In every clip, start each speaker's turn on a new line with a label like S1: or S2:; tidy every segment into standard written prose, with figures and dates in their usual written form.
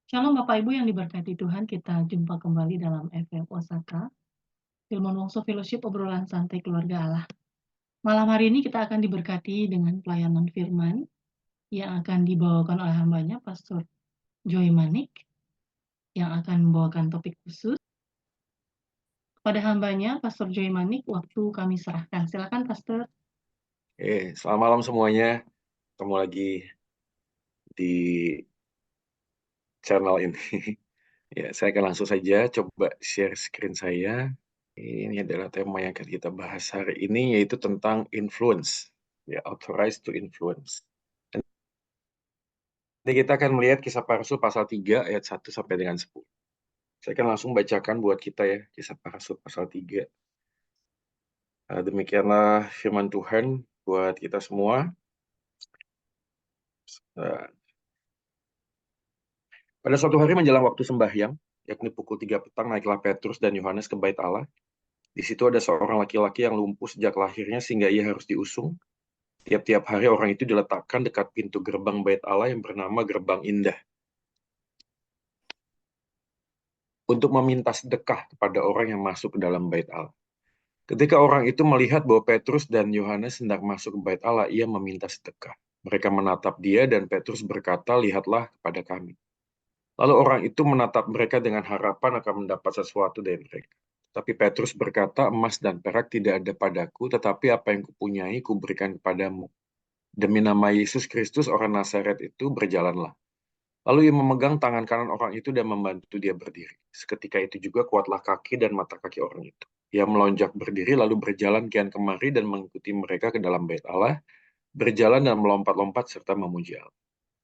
S1: Shalom Bapak Ibu yang diberkati Tuhan, kita jumpa kembali dalam FF Osaka, Ilmu Wongso Fellowship obrolan santai keluarga Allah. Malam hari ini kita akan diberkati dengan pelayanan firman yang akan dibawakan oleh hambanya Pastor Joy Manik yang akan membawakan topik khusus. Kepada hambanya Pastor Joy Manik, waktu kami serahkan. Silakan Pastor.
S2: Selamat malam semuanya. Ketemu lagi di channel ini. Ya, saya akan langsung saja coba share screen saya. Ini adalah tema yang akan kita bahas hari ini, yaitu tentang influence. Ya, authorized to influence. Ini kita akan melihat Kisah Para Rasul pasal 3 ayat 1 sampai dengan 10. Saya akan langsung bacakan buat kita ya, Kisah Para Rasul pasal 3. Demikianlah firman Tuhan buat kita semua. Pada suatu hari menjelang waktu sembahyang, yakni pukul 3 petang, naiklah Petrus dan Yohanes ke bait Allah. Di situ ada seorang laki-laki yang lumpuh sejak lahirnya sehingga ia harus diusung. Tiap-tiap hari orang itu diletakkan dekat pintu gerbang bait Allah yang bernama Gerbang Indah untuk meminta sedekah kepada orang yang masuk ke dalam bait Allah. Ketika orang itu melihat bahwa Petrus dan Yohanes hendak masuk ke bait Allah, ia meminta sedekah. Mereka menatap dia dan Petrus berkata, "Lihatlah kepada kami." Lalu orang itu menatap mereka dengan harapan akan mendapat sesuatu dari mereka. Tapi Petrus berkata, "Emas dan perak tidak ada padaku, tetapi apa yang kupunyai kuberikan kepadamu. Demi nama Yesus Kristus orang Nazaret itu berjalanlah." Lalu ia memegang tangan kanan orang itu dan membantu dia berdiri. Seketika itu juga kuatlah kaki dan mata kaki orang itu. Ia melonjak berdiri lalu berjalan kian kemari dan mengikuti mereka ke dalam bait Allah, berjalan dan melompat-lompat serta memuji Allah.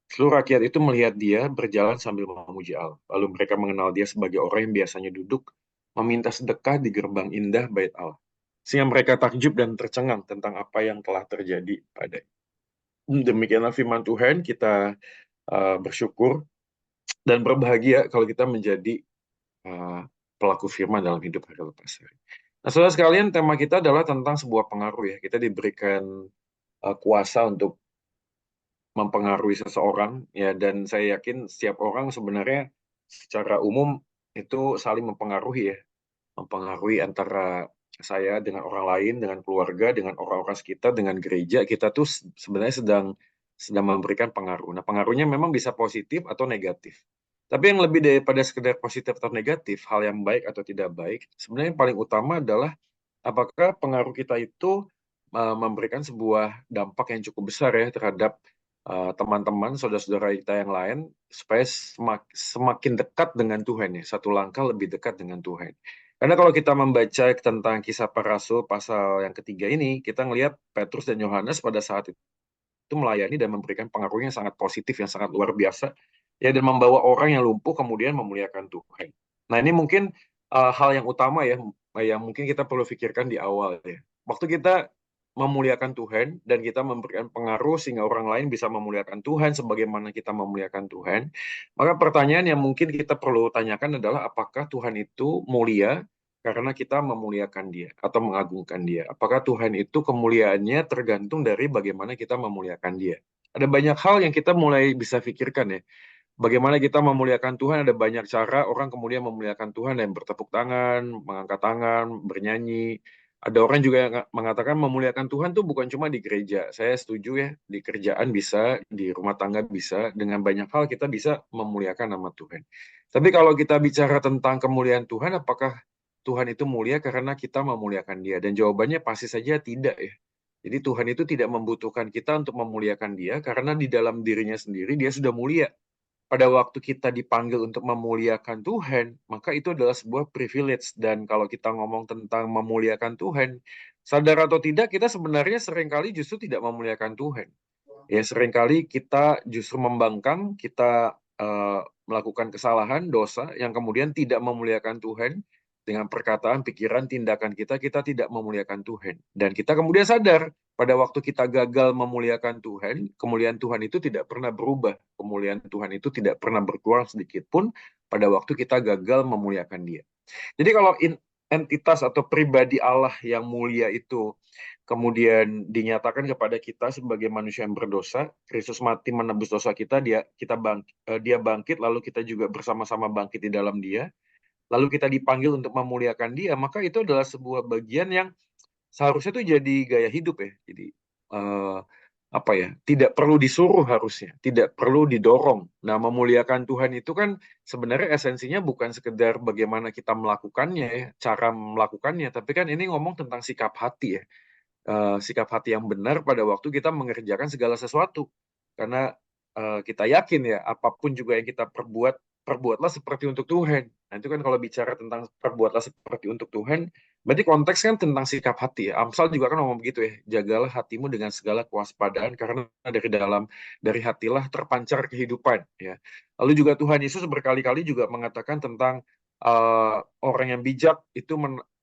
S2: Seluruh rakyat itu melihat dia berjalan sambil memuji Allah. Lalu mereka mengenal dia sebagai orang yang biasanya duduk meminta sedekah di gerbang indah bait Allah. Sehingga mereka takjub dan tercengang tentang apa yang telah terjadi padanya. Demikianlah firman Tuhan, kita bersyukur dan berbahagia kalau kita menjadi pelaku firman dalam hidup hari lepas hari. Nah, saudara sekalian, tema kita adalah tentang sebuah pengaruh ya. Kita diberikan kuasa untuk mempengaruhi seseorang ya, dan saya yakin setiap orang sebenarnya secara umum itu saling mempengaruhi antara saya dengan orang lain, dengan keluarga, dengan orang-orang sekitar, dengan gereja. Kita tuh sebenarnya sedang memberikan pengaruh. Nah, pengaruhnya memang bisa positif atau negatif. Tapi yang lebih daripada sekedar positif atau negatif, hal yang baik atau tidak baik, sebenarnya yang paling utama adalah apakah pengaruh kita itu memberikan sebuah dampak yang cukup besar ya terhadap teman-teman, saudara-saudara kita yang lain, supaya semakin dekat dengan Tuhan ya, satu langkah lebih dekat dengan Tuhan. Karena kalau kita membaca tentang Kisah Para Rasul pasal yang ketiga ini, kita ngelihat Petrus dan Yohanes pada saat itu melayani dan memberikan pengaruh yang sangat positif, yang sangat luar biasa, ya, dan membawa orang yang lumpuh kemudian memuliakan Tuhan. Nah, ini mungkin hal yang utama ya, yang mungkin kita perlu pikirkan di awal ya. Waktu kita memuliakan Tuhan dan kita memberikan pengaruh sehingga orang lain bisa memuliakan Tuhan sebagaimana kita memuliakan Tuhan, maka pertanyaan yang mungkin kita perlu tanyakan adalah apakah Tuhan itu mulia karena kita memuliakan dia atau mengagungkan dia. Apakah Tuhan itu kemuliaannya tergantung dari bagaimana kita memuliakan dia. Ada banyak hal yang kita mulai bisa pikirkan ya. Bagaimana kita memuliakan Tuhan, ada banyak cara orang kemudian memuliakan Tuhan dan bertepuk tangan, mengangkat tangan, bernyanyi. Ada orang juga yang mengatakan memuliakan Tuhan tuh bukan cuma di gereja. Saya setuju ya, di kerjaan bisa, di rumah tangga bisa, dengan banyak hal kita bisa memuliakan nama Tuhan. Tapi kalau kita bicara tentang kemuliaan Tuhan, apakah Tuhan itu mulia karena kita memuliakan dia? Dan jawabannya pasti saja tidak ya. Jadi Tuhan itu tidak membutuhkan kita untuk memuliakan dia, karena di dalam dirinya sendiri dia sudah mulia. Pada waktu kita dipanggil untuk memuliakan Tuhan, maka itu adalah sebuah privilege. Dan kalau kita ngomong tentang memuliakan Tuhan, sadar atau tidak, kita sebenarnya seringkali justru tidak memuliakan Tuhan. Ya, seringkali kita justru membangkang, kita melakukan kesalahan, dosa, yang kemudian tidak memuliakan Tuhan. Dengan perkataan, pikiran, tindakan kita tidak memuliakan Tuhan. Dan kita kemudian sadar, pada waktu kita gagal memuliakan Tuhan, kemuliaan Tuhan itu tidak pernah berubah. Kemuliaan Tuhan itu tidak pernah berkurang sedikit pun pada waktu kita gagal memuliakan dia. Jadi kalau entitas atau pribadi Allah yang mulia itu kemudian dinyatakan kepada kita sebagai manusia yang berdosa. Kristus mati menebus dosa kita, dia bangkit, lalu kita juga bersama-sama bangkit di dalam dia. Lalu kita dipanggil untuk memuliakan dia, maka itu adalah sebuah bagian yang seharusnya itu jadi gaya hidup ya. Jadi apa ya? Tidak perlu disuruh harusnya, tidak perlu didorong. Nah, memuliakan Tuhan itu kan sebenarnya esensinya bukan sekedar bagaimana kita melakukannya ya, cara melakukannya, tapi kan ini ngomong tentang sikap hati ya. Sikap hati yang benar pada waktu kita mengerjakan segala sesuatu. Karena kita yakin ya, apapun juga yang kita perbuatlah seperti untuk Tuhan. Nah, itu kan kalau bicara tentang perbuatlah seperti untuk Tuhan, berarti konteks kan tentang sikap hati ya. Amsal juga kan ngomong begitu ya, jagalah hatimu dengan segala kewaspadaan, karena dari hatilah terpancar kehidupan ya. Lalu juga Tuhan Yesus berkali-kali juga mengatakan tentang orang yang bijak itu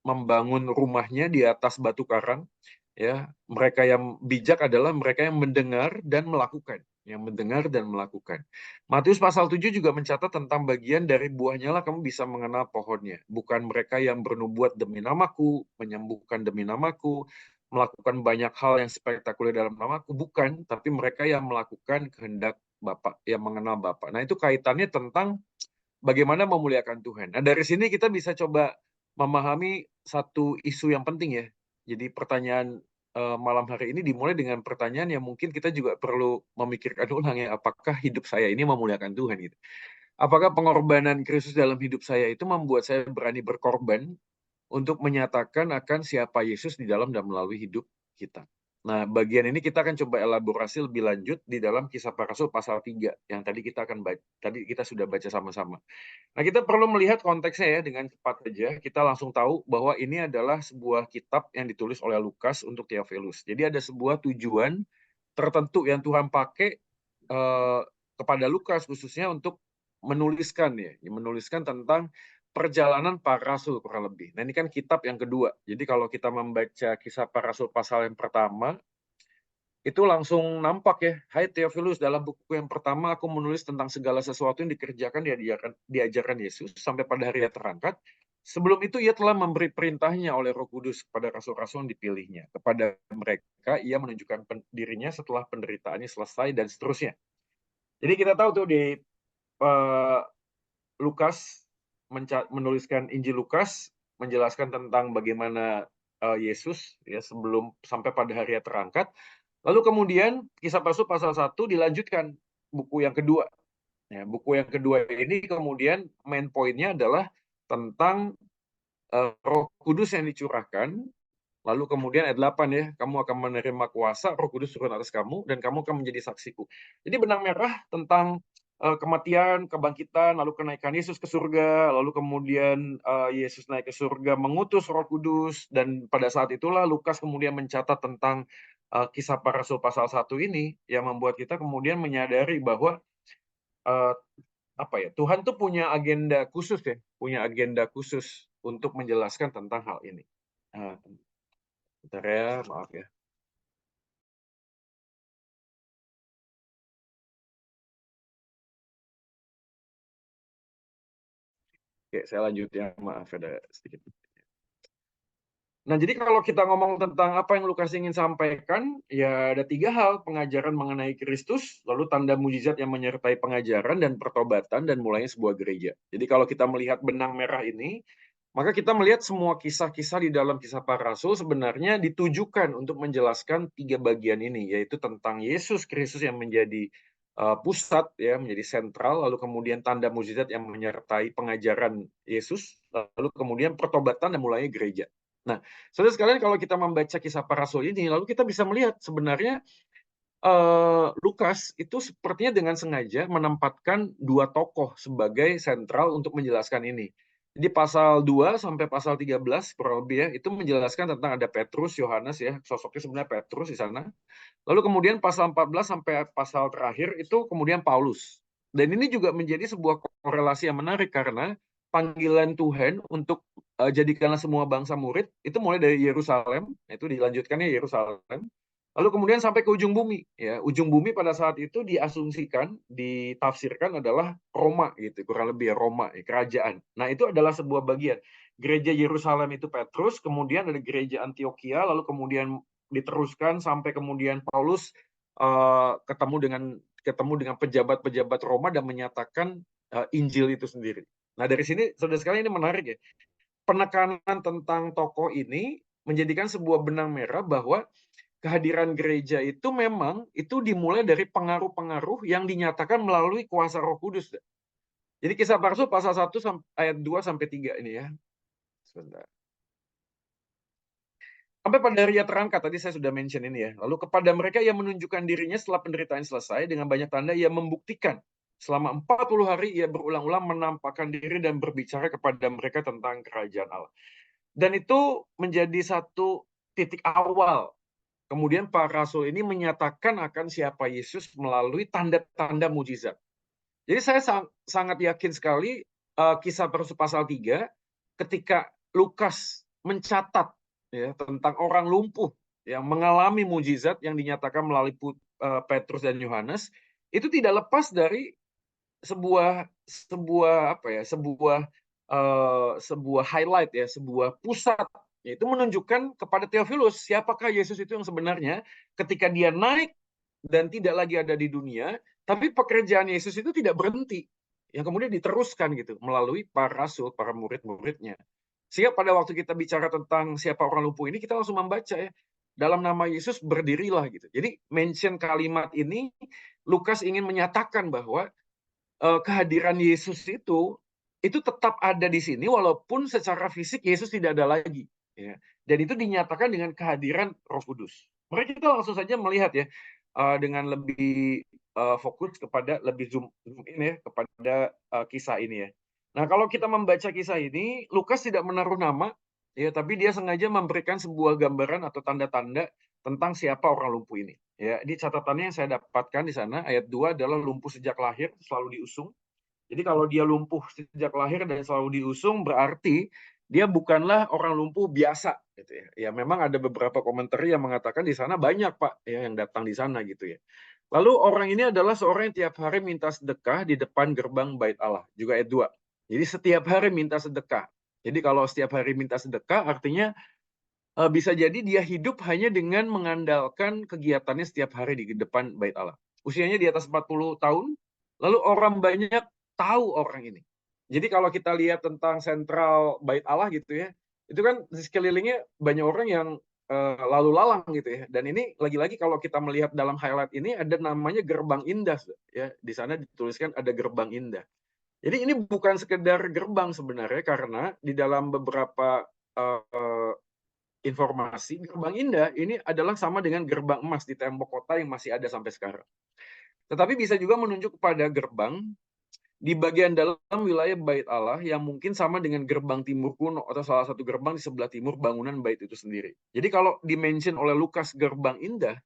S2: membangun rumahnya di atas batu karang. Ya, mereka yang bijak adalah mereka yang mendengar dan melakukan, Matius pasal 7 juga mencatat tentang bagian dari buahnya lah kamu bisa mengenal pohonnya. Bukan mereka yang bernubuat demi namaku, menyembuhkan demi namaku, melakukan banyak hal yang spektakuler dalam namaku, bukan, tapi mereka yang melakukan kehendak Bapa, yang mengenal Bapa. Nah, itu kaitannya tentang bagaimana memuliakan Tuhan. Nah, dari sini kita bisa coba memahami satu isu yang penting ya. Jadi pertanyaan malam hari ini dimulai dengan pertanyaan yang mungkin kita juga perlu memikirkan ulang ya, apakah hidup saya ini memuliakan Tuhan gitu. Apakah pengorbanan Kristus dalam hidup saya itu membuat saya berani berkorban untuk menyatakan akan siapa Yesus di dalam dan melalui hidup kita. Nah, bagian ini kita akan coba elaborasi lebih lanjut di dalam Kisah Para Rasul pasal 3 yang tadi kita sudah baca sama-sama. Nah, kita perlu melihat konteksnya ya dengan cepat saja. Kita langsung tahu bahwa ini adalah sebuah kitab yang ditulis oleh Lukas untuk Theophilus. Jadi ada sebuah tujuan tertentu yang Tuhan pakai kepada Lukas khususnya untuk menuliskan tentang perjalanan para rasul kurang lebih. Nah, ini kan kitab yang kedua. Jadi kalau kita membaca Kisah Para Rasul pasal yang pertama, itu langsung nampak ya. Hai Theophilus, dalam buku yang pertama aku menulis tentang segala sesuatu yang dikerjakan, diajarkan Yesus sampai pada hari ia terangkat. Sebelum itu ia telah memberi perintahnya oleh Roh Kudus kepada rasul-rasul yang dipilihnya. Kepada mereka ia menunjukkan dirinya setelah penderitaannya selesai dan seterusnya. Jadi kita tahu tuh di Lukas menuliskan Injil Lukas menjelaskan tentang bagaimana Yesus ya sebelum sampai pada hari ia terangkat. Lalu kemudian Kisah Rasul pasal 1 dilanjutkan buku yang kedua. Ya, buku yang kedua ini kemudian main poinnya adalah tentang Roh Kudus yang dicurahkan. Lalu kemudian ayat 8 ya, kamu akan menerima kuasa, Roh Kudus turun atas kamu, dan kamu akan menjadi saksiku. Jadi benang merah tentang kematian, kebangkitan, lalu kenaikan Yesus ke surga, lalu kemudian Yesus naik ke surga, mengutus Roh Kudus, dan pada saat itulah Lukas kemudian mencatat tentang Kisah Para Rasul pasal 1 ini, yang membuat kita kemudian menyadari bahwa Tuhan tuh punya agenda khusus untuk menjelaskan tentang hal ini. Bentar ya, maaf ya. Oke, saya lanjut ya, maaf ada sedikit. Nah, jadi kalau kita ngomong tentang apa yang Lukas ingin sampaikan, ya ada 3 hal, pengajaran mengenai Kristus, lalu tanda mujizat yang menyertai pengajaran dan pertobatan, dan mulainya sebuah gereja. Jadi kalau kita melihat benang merah ini, maka kita melihat semua kisah-kisah di dalam Kisah Para Rasul sebenarnya ditujukan untuk menjelaskan 3 bagian ini, yaitu tentang Yesus Kristus yang menjadi pusat, ya, menjadi sentral, lalu kemudian tanda mujizat yang menyertai pengajaran Yesus, lalu kemudian pertobatan dan mulainya gereja. Nah, saudara sekalian, kalau kita membaca Kisah Para Rasul ini, lalu kita bisa melihat sebenarnya Lukas itu sepertinya dengan sengaja menempatkan 2 tokoh sebagai sentral untuk menjelaskan ini. Jadi pasal 2 sampai pasal 13 kurang lebih ya, itu menjelaskan tentang ada Petrus, Yohanes ya, sosoknya sebenarnya Petrus di sana. Lalu kemudian pasal 14 sampai pasal terakhir itu kemudian Paulus. Dan ini juga menjadi sebuah korelasi yang menarik karena panggilan Tuhan untuk jadikanlah semua bangsa murid itu mulai dari Yerusalem, itu dilanjutkannya Yerusalem. Lalu kemudian sampai ke ujung bumi, ya. Ujung bumi pada saat itu diasumsikan, ditafsirkan adalah Roma gitu, kurang lebih ya, Roma, ya, kerajaan. Nah, itu adalah sebuah bagian. Gereja Yerusalem itu Petrus, kemudian ada gereja Antioquia, lalu kemudian diteruskan sampai kemudian Paulus ketemu dengan pejabat-pejabat Roma dan menyatakan Injil itu sendiri. Nah, dari sini saudara sekalian ini menarik ya. Penekanan tentang tokoh ini menjadikan sebuah benang merah bahwa kehadiran gereja itu memang itu dimulai dari pengaruh-pengaruh yang dinyatakan melalui kuasa Roh Kudus. Jadi Kisah Para Rasul pasal 1 ayat 2 sampai 3 ini ya. Sebentar. Sampai pada hari ia terangkat, tadi saya sudah mention ini ya. Lalu kepada mereka ia menunjukkan dirinya setelah penderitaan selesai, dengan banyak tanda ia membuktikan. Selama 40 hari ia berulang-ulang menampakkan diri dan berbicara kepada mereka tentang kerajaan Allah. Dan itu menjadi satu titik awal. Kemudian para rasul ini menyatakan akan siapa Yesus melalui tanda-tanda mujizat. Jadi saya sangat yakin sekali Kisah Para Rasul pasal 3 ketika Lukas mencatat ya tentang orang lumpuh yang mengalami mujizat yang dinyatakan melalui Petrus dan Yohanes, itu tidak lepas dari sebuah highlight ya, sebuah pusat, yaitu menunjukkan kepada Theophilus siapakah Yesus itu yang sebenarnya ketika dia naik dan tidak lagi ada di dunia, tapi pekerjaan Yesus itu tidak berhenti, yang kemudian diteruskan gitu melalui para rasul, para murid-muridnya. Sehingga pada waktu kita bicara tentang siapa orang lumpuh ini, kita langsung membaca ya, dalam nama Yesus berdirilah gitu. Jadi mention kalimat ini, Lukas ingin menyatakan bahwa kehadiran Yesus itu tetap ada di sini walaupun secara fisik Yesus tidak ada lagi ya. Dan itu dinyatakan dengan kehadiran Roh Kudus. Mari kita langsung saja melihat ya dengan lebih fokus kepada lebih zoom in ya kepada kisah ini ya. Nah, kalau kita membaca kisah ini, Lukas tidak menaruh nama ya, tapi dia sengaja memberikan sebuah gambaran atau tanda-tanda tentang siapa orang lumpuh ini. Ya, di catatannya yang saya dapatkan di sana ayat 2 adalah lumpuh sejak lahir, selalu diusung. Jadi kalau dia lumpuh sejak lahir dan selalu diusung, berarti dia bukanlah orang lumpuh biasa gitu ya. Ya memang ada beberapa komentar yang mengatakan di sana banyak Pak ya yang datang di sana gitu ya. Lalu orang ini adalah seorang yang tiap hari minta sedekah di depan gerbang Bait Allah, juga ayat 2. Jadi setiap hari minta sedekah. Jadi kalau setiap hari minta sedekah artinya bisa jadi dia hidup hanya dengan mengandalkan kegiatannya setiap hari di depan Bait Allah. Usianya di atas 40 tahun, lalu orang banyak tahu orang ini. Jadi kalau kita lihat tentang sentral Bait Allah gitu ya, itu kan di sekelilingnya banyak orang yang lalu lalang gitu ya. Dan ini lagi-lagi kalau kita melihat dalam highlight ini ada namanya Gerbang Indah ya. Di sana dituliskan ada Gerbang Indah. Jadi ini bukan sekedar gerbang sebenarnya karena di dalam beberapa informasi, Gerbang Indah ini adalah sama dengan gerbang emas di tembok kota yang masih ada sampai sekarang. Tetapi bisa juga menunjuk kepada gerbang di bagian dalam wilayah Bait Allah yang mungkin sama dengan gerbang timur kuno atau salah satu gerbang di sebelah timur bangunan bait itu sendiri. Jadi kalau dimention oleh Lukas Gerbang Indah,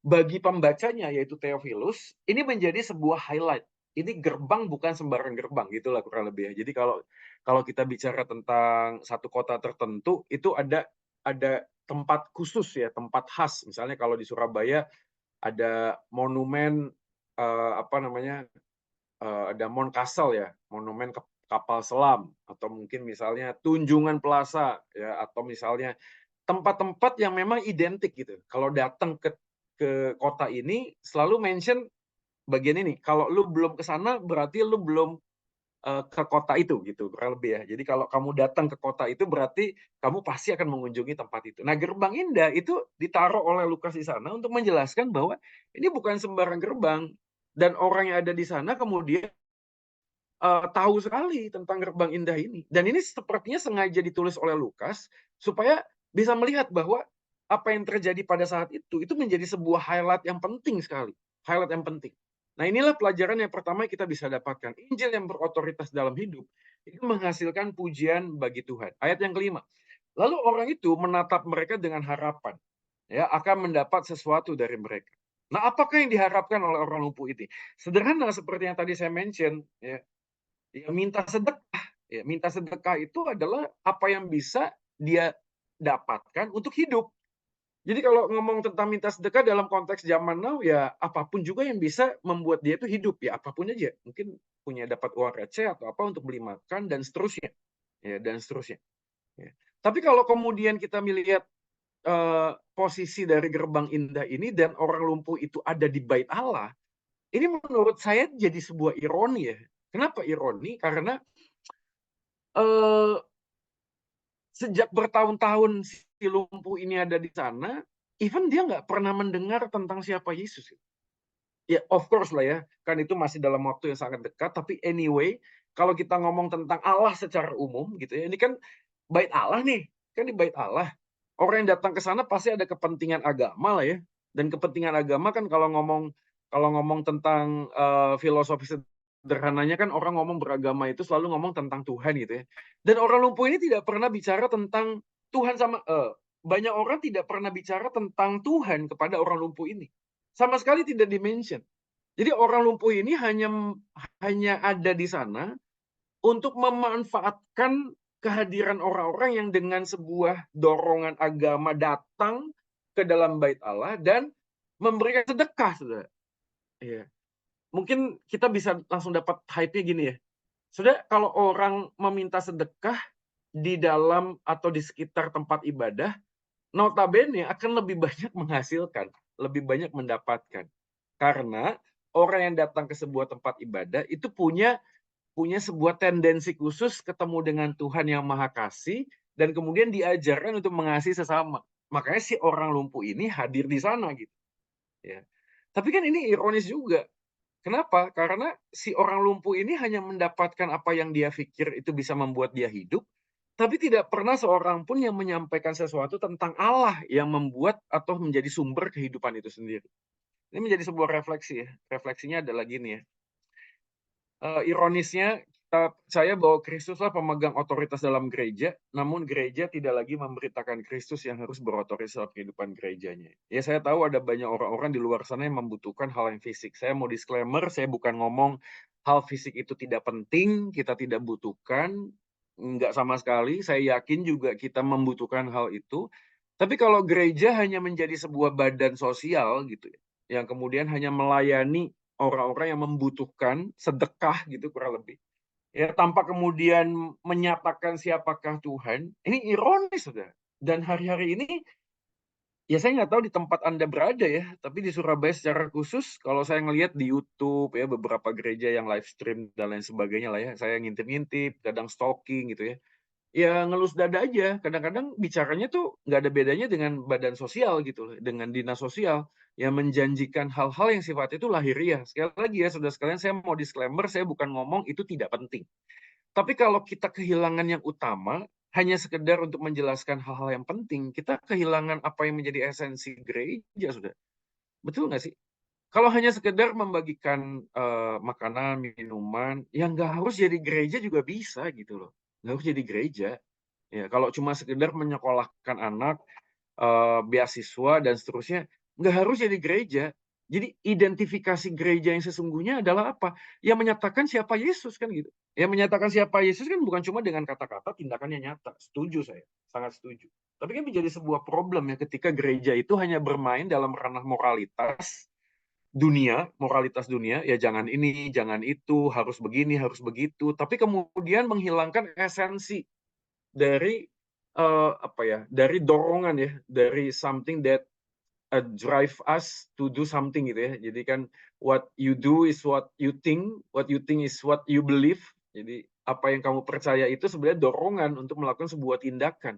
S2: bagi pembacanya yaitu Theophilus, ini menjadi sebuah highlight. Ini gerbang bukan sembarang gerbang, gitulah kurang lebih ya. Jadi kalau kita bicara tentang satu kota tertentu, itu ada tempat khusus ya, tempat khas. Misalnya kalau di Surabaya ada monumen ada Moncastle ya, monumen kapal selam, atau mungkin misalnya Tunjungan Plaza ya, atau misalnya tempat-tempat yang memang identik gitu. Kalau datang ke kota ini selalu mention bagian ini. Kalau lu belum ke sana berarti lu belum ke kota itu gitu kurang lebih ya. Jadi kalau kamu datang ke kota itu berarti kamu pasti akan mengunjungi tempat itu. Nah, Gerbang Indah itu ditaruh oleh Lukas di sana untuk menjelaskan bahwa ini bukan sembarang gerbang dan orang yang ada di sana kemudian tahu sekali tentang Gerbang Indah ini. Dan ini sepertinya sengaja ditulis oleh Lukas supaya bisa melihat bahwa apa yang terjadi pada saat itu menjadi sebuah highlight yang penting sekali. Highlight yang penting. Nah, inilah pelajaran yang pertama yang kita bisa dapatkan. Injil yang berotoritas dalam hidup itu menghasilkan pujian bagi Tuhan. Ayat yang kelima. Lalu orang itu menatap mereka dengan harapan, ya, akan mendapat sesuatu dari mereka. Nah, apakah yang diharapkan oleh orang lumpuh ini? Sederhana seperti yang tadi saya mention, ya, minta sedekah. Ya, minta sedekah itu adalah apa yang bisa dia dapatkan untuk hidup. Jadi kalau ngomong tentang minta sedekah dalam konteks zaman now, ya apapun juga yang bisa membuat dia itu hidup, ya apapun aja. Mungkin punya dapat uang receh atau apa untuk beli makan dan seterusnya. Ya, dan seterusnya. Ya. Tapi kalau kemudian kita melihat posisi dari gerbang indah ini dan orang lumpuh itu ada di bait Allah, ini menurut saya jadi sebuah ironi ya. Kenapa ironi? Karena eh, sejak bertahun-tahun si lumpuh ini ada di sana, even dia nggak pernah mendengar tentang siapa Yesus. Ya, of course lah ya, kan itu masih dalam waktu yang sangat dekat. Tapi anyway, kalau kita ngomong tentang Allah secara umum gitu ya, ini kan bait Allah nih, kan di bait Allah. Orang yang datang ke sana pasti ada kepentingan agama lah ya. Dan kepentingan agama kan kalau ngomong tentang filosofi sederhananya kan orang ngomong beragama itu selalu ngomong tentang Tuhan gitu ya. Dan orang lumpuh ini tidak pernah bicara tentang Tuhan banyak orang tidak pernah bicara tentang Tuhan kepada orang lumpuh ini. Sama sekali tidak dimention. Jadi orang lumpuh ini hanya ada di sana untuk memanfaatkan kehadiran orang-orang yang dengan sebuah dorongan agama datang ke dalam bait Allah dan memberikan sedekah, saudara. Ya. Mungkin kita bisa langsung dapat hype-nya gini ya. Saudara, kalau orang meminta sedekah di dalam atau di sekitar tempat ibadah, notabene akan lebih banyak menghasilkan, lebih banyak mendapatkan. Karena orang yang datang ke sebuah tempat ibadah itu punya sebuah tendensi khusus ketemu dengan Tuhan yang Maha Kasih dan kemudian diajarkan untuk mengasihi sesama. Makanya si orang lumpuh ini hadir di sana gitu. Ya. Tapi kan ini ironis juga. Kenapa? Karena si orang lumpuh ini hanya mendapatkan apa yang dia pikir itu bisa membuat dia hidup, tapi tidak pernah seorang pun yang menyampaikan sesuatu tentang Allah yang membuat atau menjadi sumber kehidupan itu sendiri. Ini menjadi sebuah refleksi ya. Refleksinya adalah gini ya. Ironisnya kita percaya bahwa Kristuslah pemegang otoritas dalam gereja, namun gereja tidak lagi memberitakan Kristus yang harus berotoritas dalam kehidupan gerejanya. Ya saya tahu ada banyak orang-orang di luar sana yang membutuhkan hal yang fisik. Saya mau disclaimer, saya bukan ngomong hal fisik itu tidak penting, kita tidak butuhkan, enggak sama sekali. Saya yakin juga kita membutuhkan hal itu. Tapi kalau gereja hanya menjadi sebuah badan sosial gitu ya, yang kemudian hanya melayani orang-orang yang membutuhkan sedekah gitu kurang lebih. Ya, tanpa kemudian menyatakan siapakah Tuhan, ini ironis sudah. Dan hari-hari ini, ya saya nggak tahu di tempat Anda berada ya, tapi di Surabaya secara khusus, kalau saya ngelihat di YouTube ya beberapa gereja yang live stream dan lain sebagainya lah ya, saya ngintip-ngintip, kadang stalking gitu ya. Ya ngelus dada aja. Kadang-kadang bicaranya tuh nggak ada bedanya dengan badan sosial gitu loh, dengan dinas sosial yang menjanjikan hal-hal yang sifatnya itu lahiriah. Sekali lagi ya, saudara sekalian, saya mau disclaimer, saya bukan ngomong itu tidak penting. Tapi kalau kita kehilangan yang utama, hanya sekedar untuk menjelaskan hal-hal yang penting, kita kehilangan apa yang menjadi esensi gereja, sudah. Betul nggak sih? Kalau hanya sekedar membagikan makanan, minuman, yang nggak harus jadi gereja juga bisa gitu loh. Nggak harus jadi gereja. Ya, kalau cuma sekedar menyekolahkan anak, beasiswa dan seterusnya, nggak harus jadi gereja. Jadi identifikasi gereja yang sesungguhnya adalah apa? Yang menyatakan siapa Yesus kan gitu. Yang menyatakan siapa Yesus kan bukan cuma dengan kata-kata, tindakannya nyata. Setuju saya, sangat setuju. Tapi kan menjadi sebuah problem ya ketika gereja itu hanya bermain dalam ranah moralitas dunia, ya jangan ini, jangan itu, harus begini, harus begitu. Tapi kemudian menghilangkan esensi dari dari dorongan ya, dari something that drive us to do something gitu ya. Jadi kan what you do is what you think is what you believe. Jadi apa yang kamu percaya itu sebenarnya dorongan untuk melakukan sebuah tindakan.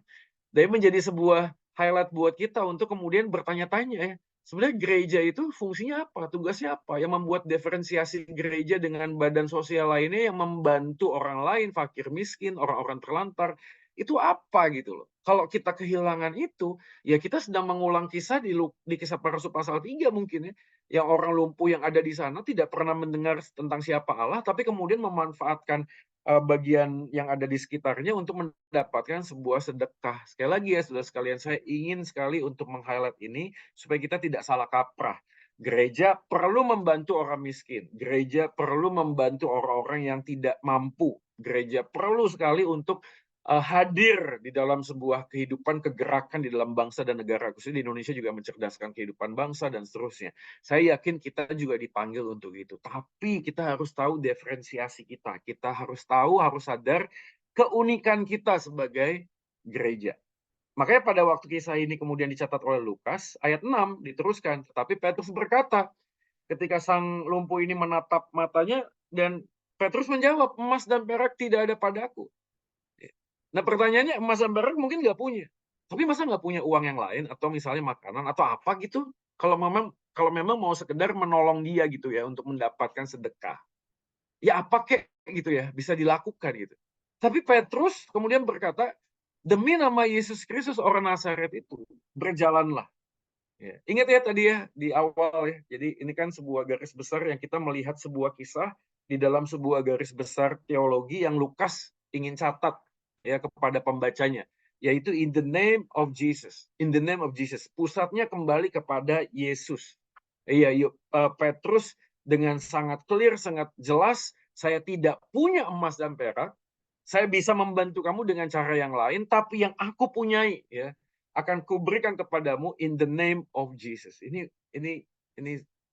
S2: Dan menjadi sebuah highlight buat kita untuk kemudian bertanya-tanya ya. Sebenarnya gereja itu fungsinya apa? Tugasnya apa? Yang membuat diferensiasi gereja dengan badan sosial lainnya yang membantu orang lain, fakir miskin, orang-orang terlantar, itu apa gitu loh. Kalau kita kehilangan itu, ya kita sedang mengulang kisah di Kisah Para Rasul pasal 3 mungkin ya. Yang orang lumpuh yang ada di sana tidak pernah mendengar tentang siapa Allah, tapi kemudian memanfaatkan bagian yang ada di sekitarnya untuk mendapatkan sebuah sedekah. Sekali lagi ya, saudara sekalian, saya ingin sekali untuk meng-highlight ini supaya kita tidak salah kaprah. Gereja perlu membantu orang miskin. Gereja perlu membantu orang-orang yang tidak mampu. Gereja perlu sekali untuk hadir di dalam sebuah kehidupan kegerakan di dalam bangsa dan negara, khususnya di Indonesia juga mencerdaskan kehidupan bangsa dan seterusnya. Saya yakin kita juga dipanggil untuk itu. Tapi kita harus tahu diferensiasi kita. Kita harus tahu, harus sadar keunikan kita sebagai gereja. Makanya pada waktu kisah ini kemudian dicatat oleh Lukas, ayat 6 diteruskan. Tetapi Petrus berkata, ketika sang lumpuh ini menatap matanya, dan Petrus menjawab, emas dan perak tidak ada padaku. Nah pertanyaannya, emas dan perak mungkin nggak punya. Tapi masa nggak punya uang yang lain, atau misalnya makanan, atau apa gitu? Kalau memang mau sekedar menolong dia gitu ya, untuk mendapatkan sedekah. Ya apa kek gitu ya, bisa dilakukan gitu. Tapi Petrus kemudian berkata, demi nama Yesus Kristus orang Nazaret itu, berjalanlah. Ya. Ingat ya tadi ya, di awal ya, jadi ini kan sebuah garis besar yang kita melihat sebuah kisah di dalam sebuah garis besar teologi yang Lukas ingin catat ya kepada pembacanya, yaitu in the name of Jesus. In the name of Jesus. Pusatnya kembali kepada Yesus. Iya, Petrus dengan sangat clear, sangat jelas, saya tidak punya emas dan perak, saya bisa membantu kamu dengan cara yang lain, tapi yang aku punyai ya akan kuberikan kepadamu in the name of Jesus. Ini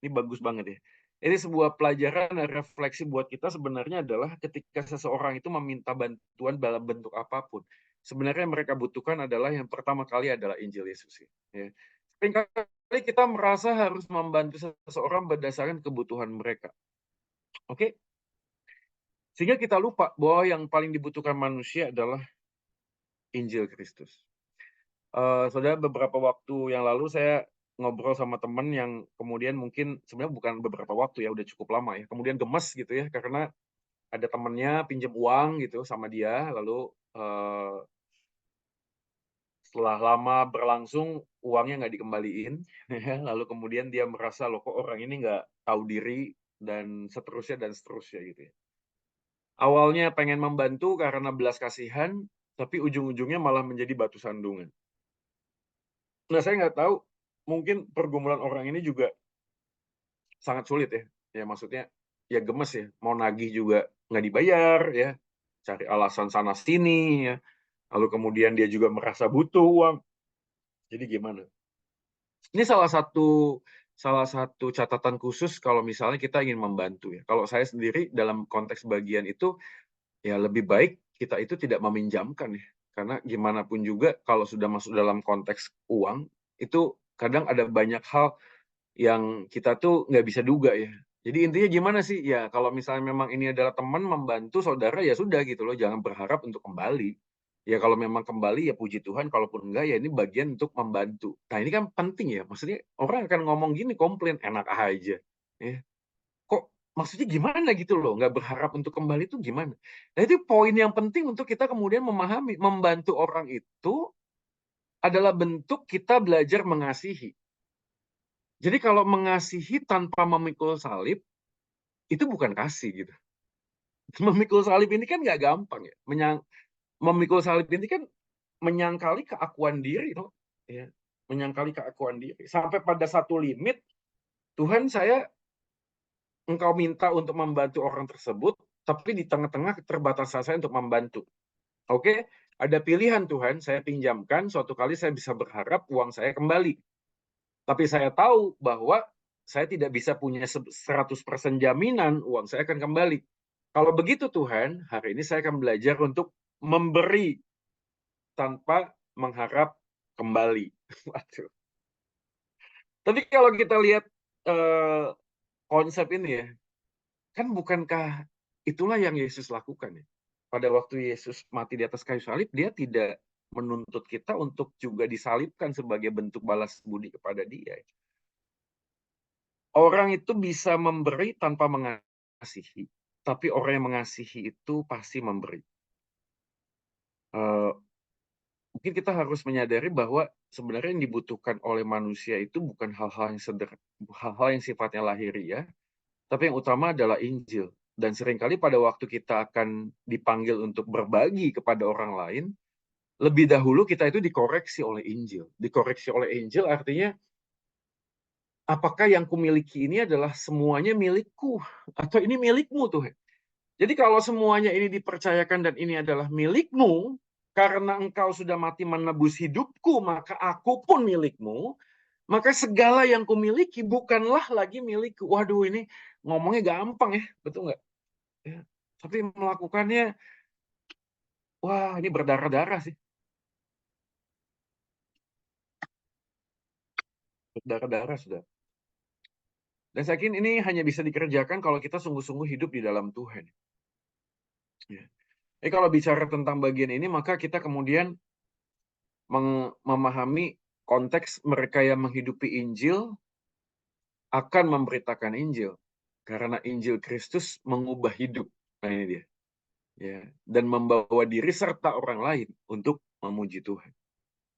S2: bagus banget ya. Ini sebuah pelajaran dan refleksi buat kita sebenarnya adalah ketika seseorang itu meminta bantuan dalam bentuk apapun. Sebenarnya yang mereka butuhkan adalah yang pertama kali adalah Injil Yesus. Ya. Seringkali kita merasa harus membantu seseorang berdasarkan kebutuhan mereka. Oke? Sehingga kita lupa bahwa yang paling dibutuhkan manusia adalah Injil Kristus. Saudara, beberapa waktu yang lalu saya ngobrol sama teman yang kemudian mungkin sebenarnya bukan beberapa waktu ya, udah cukup lama ya. Kemudian gemes gitu ya, karena ada temannya pinjam uang gitu sama dia, lalu setelah lama berlangsung uangnya nggak dikembaliin, ya. Lalu kemudian dia merasa loh kok orang ini nggak tahu diri dan seterusnya gitu ya. Awalnya pengen membantu karena belas kasihan, tapi ujung-ujungnya malah menjadi batu sandungan. Nah, saya nggak tahu, mungkin pergumulan orang ini juga sangat sulit ya. Ya maksudnya, ya gemes ya, mau nagih juga nggak dibayar ya, cari alasan sana sini ya. Lalu kemudian dia juga merasa butuh uang. Jadi gimana? Ini salah satu catatan khusus kalau misalnya kita ingin membantu ya. Kalau saya sendiri dalam konteks bagian itu, ya lebih baik kita itu tidak meminjamkan ya. Karena gimana pun juga kalau sudah masuk dalam konteks uang, itu kadang ada banyak hal yang kita tuh nggak bisa duga ya. Jadi intinya gimana sih? Ya kalau misalnya memang ini adalah teman membantu saudara, ya sudah gitu loh. Jangan berharap untuk kembali. Ya kalau memang kembali ya puji Tuhan, kalaupun enggak ya ini bagian untuk membantu. Nah ini kan penting ya. Maksudnya orang akan ngomong gini, komplain, enak aja. Ya. Kok maksudnya gimana gitu loh? Nggak berharap untuk kembali itu gimana? Nah itu poin yang penting untuk kita kemudian memahami. Membantu orang itu adalah bentuk kita belajar mengasihi. Jadi kalau mengasihi tanpa memikul salib, itu bukan kasih gitu. Memikul salib ini kan nggak gampang ya. Memikul salib ini kan menyangkali keakuan diri loh. Ya. Menyangkali keakuan diri. Sampai pada satu limit, Tuhan engkau minta untuk membantu orang tersebut, tapi di tengah-tengah keterbatasan saya untuk membantu. Oke, ada pilihan Tuhan, saya pinjamkan, suatu kali saya bisa berharap uang saya kembali. Tapi saya tahu bahwa saya tidak bisa punya 100% jaminan uang saya akan kembali. Kalau begitu Tuhan, hari ini saya akan belajar untuk memberi tanpa mengharap kembali. Waduh. Tapi kalau kita lihat konsep ini ya, kan bukankah itulah yang Yesus lakukan ya? Pada waktu Yesus mati di atas kayu salib, dia tidak menuntut kita untuk juga disalibkan sebagai bentuk balas budi kepada dia. Orang itu bisa memberi tanpa mengasihi, tapi orang yang mengasihi itu pasti memberi. Mungkin kita harus menyadari bahwa sebenarnya yang dibutuhkan oleh manusia itu bukan hal-hal yang sifatnya lahiriah, tapi yang utama adalah Injil. Dan seringkali pada waktu kita akan dipanggil untuk berbagi kepada orang lain, lebih dahulu kita itu dikoreksi oleh Injil. Dikoreksi oleh Injil artinya, apakah yang kumiliki ini adalah semuanya milikku? Atau ini milikmu Tuhan? Jadi kalau semuanya ini dipercayakan dan ini adalah milikmu, karena engkau sudah mati menebus hidupku, maka aku pun milikmu, maka segala yang kumiliki bukanlah lagi milikku. Waduh, ini ngomongnya gampang ya, betul nggak? Ya. Tapi melakukannya, wah ini berdarah-darah sih. berdarah-darah, Saudara. Dan saya yakin ini hanya bisa dikerjakan kalau kita sungguh-sungguh hidup di dalam Tuhan. Ya. Kalau bicara tentang bagian ini, maka kita kemudian memahami konteks mereka yang menghidupi Injil akan memberitakan Injil. Karena Injil Kristus mengubah hidup. Nah ini dia. Ya. Dan membawa diri serta orang lain untuk memuji Tuhan.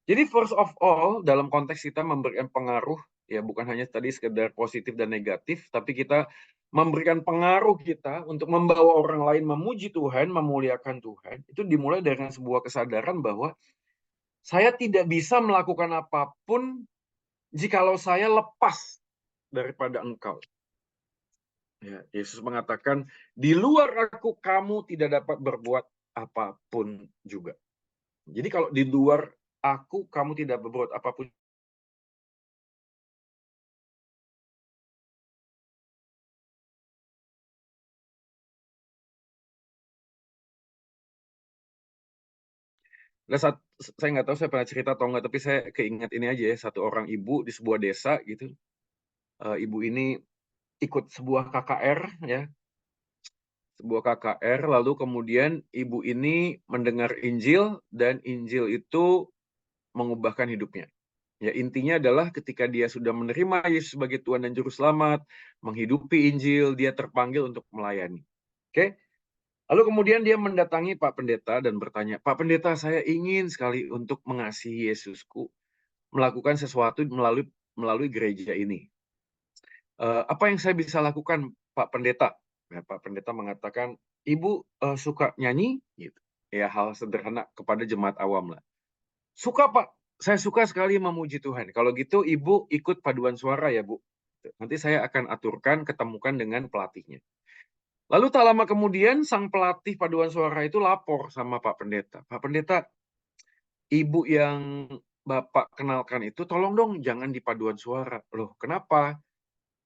S2: Jadi first of all, dalam konteks kita memberikan pengaruh, ya bukan hanya tadi sekedar positif dan negatif, tapi kita memberikan pengaruh kita untuk membawa orang lain memuji Tuhan, memuliakan Tuhan, itu dimulai dengan sebuah kesadaran bahwa saya tidak bisa melakukan apapun jikalau saya lepas daripada Engkau. Ya, Yesus mengatakan, di luar aku kamu tidak dapat berbuat apapun juga. Jadi kalau di luar aku kamu tidak berbuat apapun. Nah, saya nggak tahu saya pernah cerita atau nggak, tapi saya keinget ini aja ya, satu orang ibu di sebuah desa gitu. Ibu ini ikut sebuah KKR ya, sebuah KKR, lalu kemudian ibu ini mendengar Injil dan Injil itu mengubahkan hidupnya. Ya, intinya adalah ketika dia sudah menerima Yesus sebagai Tuhan dan Juru Selamat, menghidupi Injil, dia terpanggil untuk melayani. Oke? Lalu kemudian dia mendatangi Pak Pendeta dan bertanya, Pak Pendeta, saya ingin sekali untuk mengasihi Yesusku, melakukan sesuatu melalui gereja ini. Apa yang saya bisa lakukan, Pak Pendeta? Nah, Pak Pendeta mengatakan, Ibu suka nyanyi? Gitu. Ya, hal sederhana kepada jemaat awam lah. Suka, Pak. Saya suka sekali memuji Tuhan. Kalau gitu, Ibu ikut paduan suara ya, Bu. Nanti saya akan aturkan, ketemukan dengan pelatihnya. Lalu tak lama kemudian, sang pelatih paduan suara itu lapor sama Pak Pendeta. Pak Pendeta, Ibu yang Bapak kenalkan itu, tolong dong jangan di paduan suara. Loh, kenapa?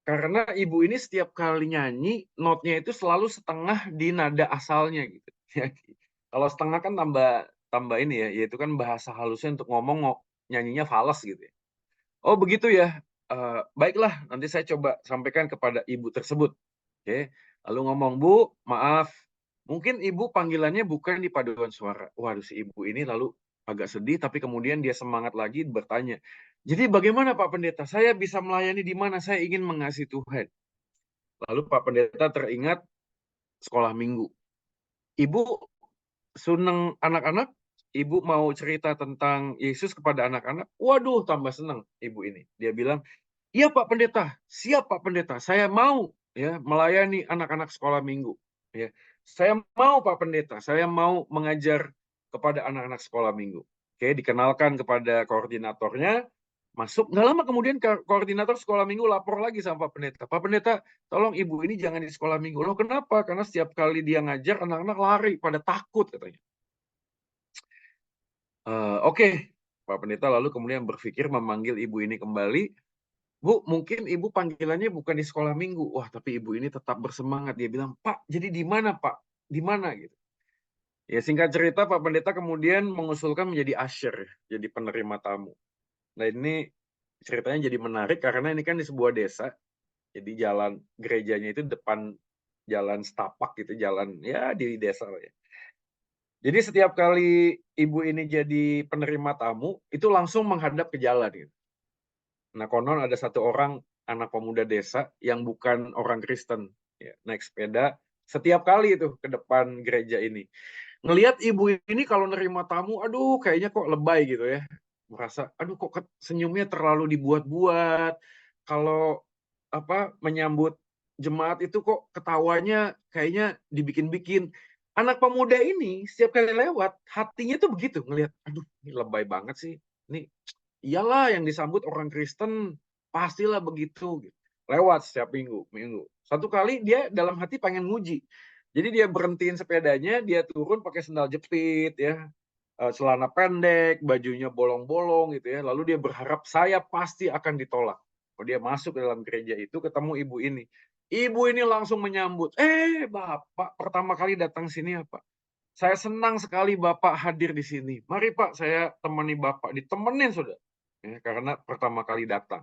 S2: Karena ibu ini setiap kali nyanyi, notnya itu selalu setengah di nada asalnya gitu. Kalau setengah kan tambah ini ya, yaitu kan bahasa halusnya untuk ngomong nyanyinya fals gitu ya. Oh begitu ya, baiklah nanti saya coba sampaikan kepada ibu tersebut. Oke, lalu ngomong, Bu, maaf, mungkin ibu panggilannya bukan di paduan suara. Waduh, si ibu ini lalu agak sedih, tapi kemudian dia semangat lagi bertanya, jadi bagaimana Pak Pendeta? Saya bisa melayani di mana? Saya ingin mengasihi Tuhan. Lalu Pak Pendeta teringat sekolah minggu. Ibu seneng anak-anak, ibu mau cerita tentang Yesus kepada anak-anak. Waduh, tambah senang ibu ini. Dia bilang, iya Pak Pendeta, siap Pak Pendeta. Saya mau ya melayani anak-anak sekolah minggu. Ya, saya mau Pak Pendeta. Saya mau mengajar kepada anak-anak sekolah minggu. Oke, dikenalkan kepada koordinatornya. Masuk, nggak lama kemudian koordinator sekolah minggu lapor lagi sama Pak Pendeta. Pak Pendeta, tolong ibu ini jangan di sekolah minggu. Loh kenapa? Karena setiap kali dia ngajar, anak-anak lari, pada takut katanya. Oke, Pak Pendeta lalu kemudian berpikir memanggil ibu ini kembali. Bu, mungkin ibu panggilannya bukan di sekolah minggu. Wah, tapi ibu ini tetap bersemangat. Dia bilang, Pak, jadi di mana Pak? Di mana gitu. Ya singkat cerita, Pak Pendeta kemudian mengusulkan menjadi usher, jadi penerima tamu. Nah ini ceritanya jadi menarik karena ini kan di sebuah desa. Jadi jalan gerejanya itu depan jalan setapak gitu, jalan ya di desa ya. Jadi setiap kali ibu ini jadi penerima tamu, itu langsung menghadap ke jalan gitu. Nah konon ada satu orang anak pemuda desa yang bukan orang Kristen, ya, naik sepeda setiap kali itu ke depan gereja ini. Ngelihat ibu ini kalau nerima tamu, aduh kayaknya kok lebay gitu ya. Merasa, aduh kok senyumnya terlalu dibuat-buat. Kalau menyambut jemaat itu kok ketawanya kayaknya dibikin-bikin. Anak pemuda ini setiap kali lewat, hatinya tuh begitu ngelihat, aduh ini lebay banget sih. Ini iyalah yang disambut orang Kristen, pastilah begitu. Lewat setiap minggu. Satu kali dia dalam hati pengen nguji. Jadi dia berhentiin sepedanya, dia turun pakai sendal jepit ya, celana pendek, bajunya bolong-bolong gitu ya. Lalu dia berharap saya pasti akan ditolak. Kalau dia masuk ke dalam gereja itu ketemu ibu ini. Ibu ini langsung menyambut, Bapak pertama kali datang sini ya Pak. Saya senang sekali Bapak hadir di sini. Mari Pak, saya temani Bapak. Ditemenin sudah. Ya, karena pertama kali datang.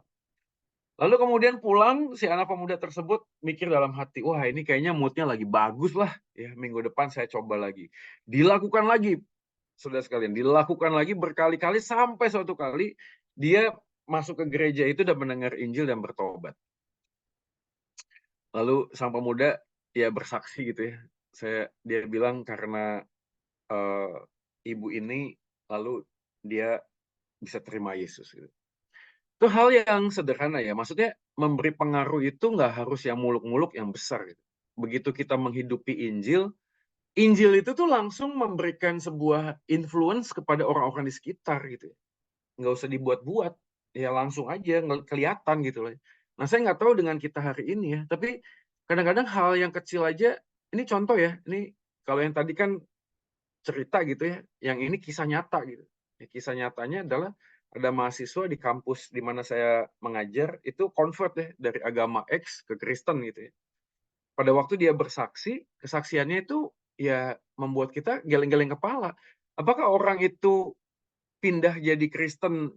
S2: Lalu kemudian pulang, si anak pemuda tersebut mikir dalam hati, wah ini kayaknya moodnya lagi bagus lah, ya minggu depan saya coba lagi. Dilakukan lagi, saudara sekalian, dilakukan lagi berkali-kali sampai suatu kali dia masuk ke gereja itu dan mendengar Injil dan bertobat. Lalu sang pemuda ya bersaksi gitu ya. Dia bilang karena ibu ini lalu dia bisa terima Yesus gitu. Itu hal yang sederhana ya, maksudnya memberi pengaruh itu nggak harus yang muluk-muluk, yang besar gitu. Begitu kita menghidupi Injil, Injil itu tuh langsung memberikan sebuah influence kepada orang-orang di sekitar gitu ya. Nggak usah dibuat-buat, ya langsung aja kelihatan gitu loh. Nah saya nggak tahu dengan kita hari ini ya, tapi kadang-kadang hal yang kecil aja, ini contoh ya, ini kalau yang tadi kan cerita gitu ya, yang ini kisah nyata gitu. Ya, kisah nyatanya adalah ada mahasiswa di kampus di mana saya mengajar itu convert ya dari agama X ke Kristen gitu ya. Pada waktu dia bersaksi, kesaksiannya itu ya membuat kita geleng-geleng kepala. Apakah orang itu pindah jadi Kristen,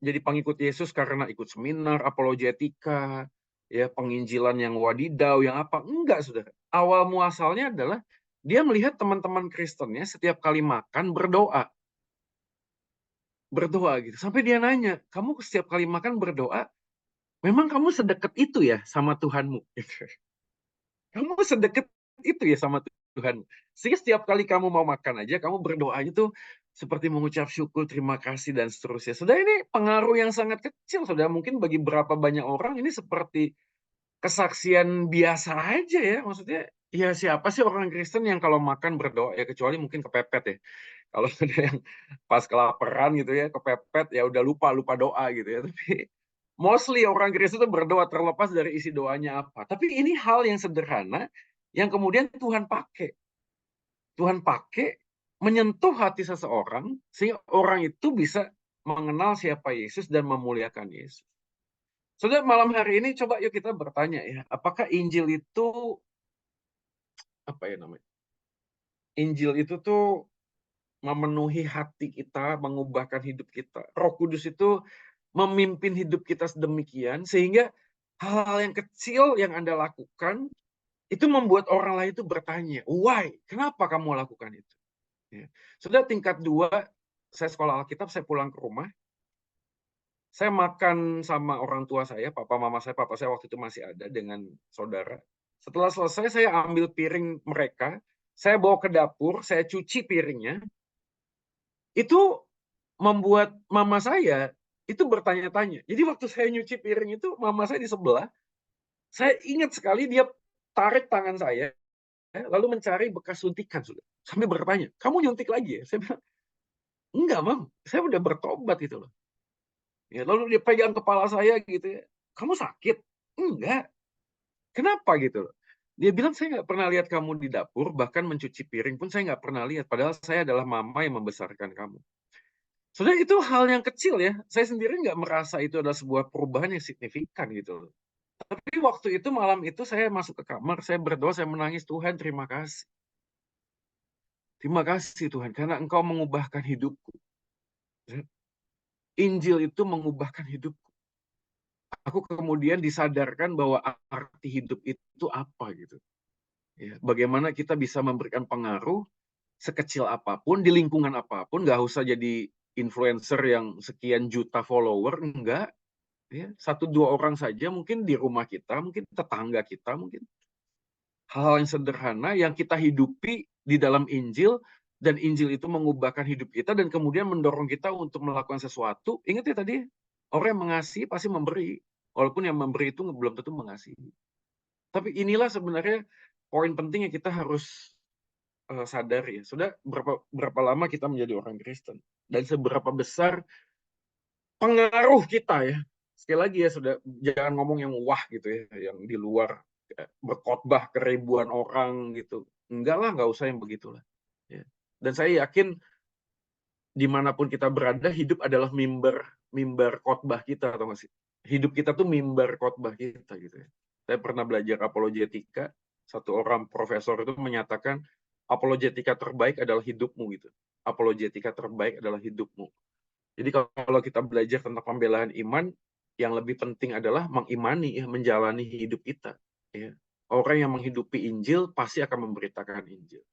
S2: jadi pengikut Yesus karena ikut seminar, apologetika, ya penginjilan yang wadidaw, yang apa? Enggak, saudara. Awal muasalnya adalah dia melihat teman-teman Kristennya setiap kali makan berdoa. Berdoa gitu. Sampai dia nanya, kamu setiap kali makan berdoa, memang kamu sedekat itu ya sama Tuhanmu? Kamu sedekat itu ya sama Tuhan. Sehingga setiap kali kamu mau makan aja, kamu berdoanya tuh seperti mengucap syukur, terima kasih, dan seterusnya. Saudara, ini pengaruh yang sangat kecil. Saudara, mungkin bagi berapa banyak orang ini seperti kesaksian biasa aja ya. Maksudnya, ya siapa sih orang Kristen yang kalau makan berdoa? Ya kecuali mungkin kepepet ya. Kalau ada yang pas kelaparan gitu ya, kepepet, ya udah lupa doa gitu ya. Tapi mostly orang Kristen itu berdoa terlepas dari isi doanya apa. Tapi ini hal yang sederhana yang kemudian Tuhan pakai. Tuhan pakai menyentuh hati seseorang sehingga orang itu bisa mengenal siapa Yesus dan memuliakan Yesus. Saudara, malam hari ini coba yuk kita bertanya ya, apakah Injil itu apa ya namanya? Injil itu tuh memenuhi hati kita, mengubahkan hidup kita. Roh Kudus itu memimpin hidup kita sedemikian sehingga hal-hal yang kecil yang Anda lakukan itu membuat orang lain itu bertanya, why? Kenapa kamu lakukan itu? Ya. Sudah tingkat 2, saya sekolah Alkitab, saya pulang ke rumah, saya makan sama orang tua saya, papa saya waktu itu masih ada dengan saudara. Setelah selesai, saya ambil piring mereka, saya bawa ke dapur, saya cuci piringnya, itu membuat mama saya itu bertanya-tanya. Jadi waktu saya nyuci piring itu, mama saya di sebelah, saya ingat sekali dia tarik tangan saya, lalu mencari bekas suntikan. Sampai bertanya, kamu nyuntik lagi ya? Saya bilang, enggak, Mam. Saya udah bertobat gitu loh. Ya, lalu dia pegang kepala saya gitu ya. Kamu sakit? Enggak. Kenapa gitu loh? Dia bilang, saya nggak pernah lihat kamu di dapur, bahkan mencuci piring pun saya nggak pernah lihat. Padahal saya adalah mama yang membesarkan kamu. Sebenarnya itu hal yang kecil ya. Saya sendiri nggak merasa itu adalah sebuah perubahan yang signifikan gitu loh. Tapi waktu itu, malam itu saya masuk ke kamar, saya berdoa, saya menangis, Tuhan terima kasih. Terima kasih Tuhan, karena Engkau mengubahkan hidupku. Injil itu mengubahkan hidupku. Aku kemudian disadarkan bahwa arti hidup itu apa gitu. Ya, bagaimana kita bisa memberikan pengaruh sekecil apapun, di lingkungan apapun, nggak usah jadi influencer yang sekian juta follower, enggak. Ya, 1-2 orang saja, mungkin di rumah kita, mungkin tetangga kita, mungkin hal-hal yang sederhana yang kita hidupi di dalam Injil, dan Injil itu mengubahkan hidup kita dan kemudian mendorong kita untuk melakukan sesuatu. Ingat ya tadi, orang yang mengasihi pasti memberi, walaupun yang memberi itu belum tentu mengasihi. Tapi inilah sebenarnya poin penting yang kita harus sadari ya. Sudah berapa lama kita menjadi orang Kristen dan seberapa besar pengaruh kita ya. Sekali lagi ya, sudah jangan ngomong yang wah gitu ya, yang di luar berkhotbah ke ribuan orang gitu. Enggak lah, nggak usah yang begitulah. Ya. Dan saya yakin dimanapun kita berada, hidup adalah mimbar khotbah kita, atau nggak sih? Hidup kita tuh mimbar khotbah kita gitu ya. Saya pernah belajar apologetika, satu orang profesor itu menyatakan apologetika terbaik adalah hidupmu gitu. Apologetika terbaik adalah hidupmu. Jadi kalau kita belajar tentang pembelaan iman, yang lebih penting adalah mengimani, ya, menjalani hidup kita. Ya. Orang yang menghidupi Injil pasti akan memberitakan Injil.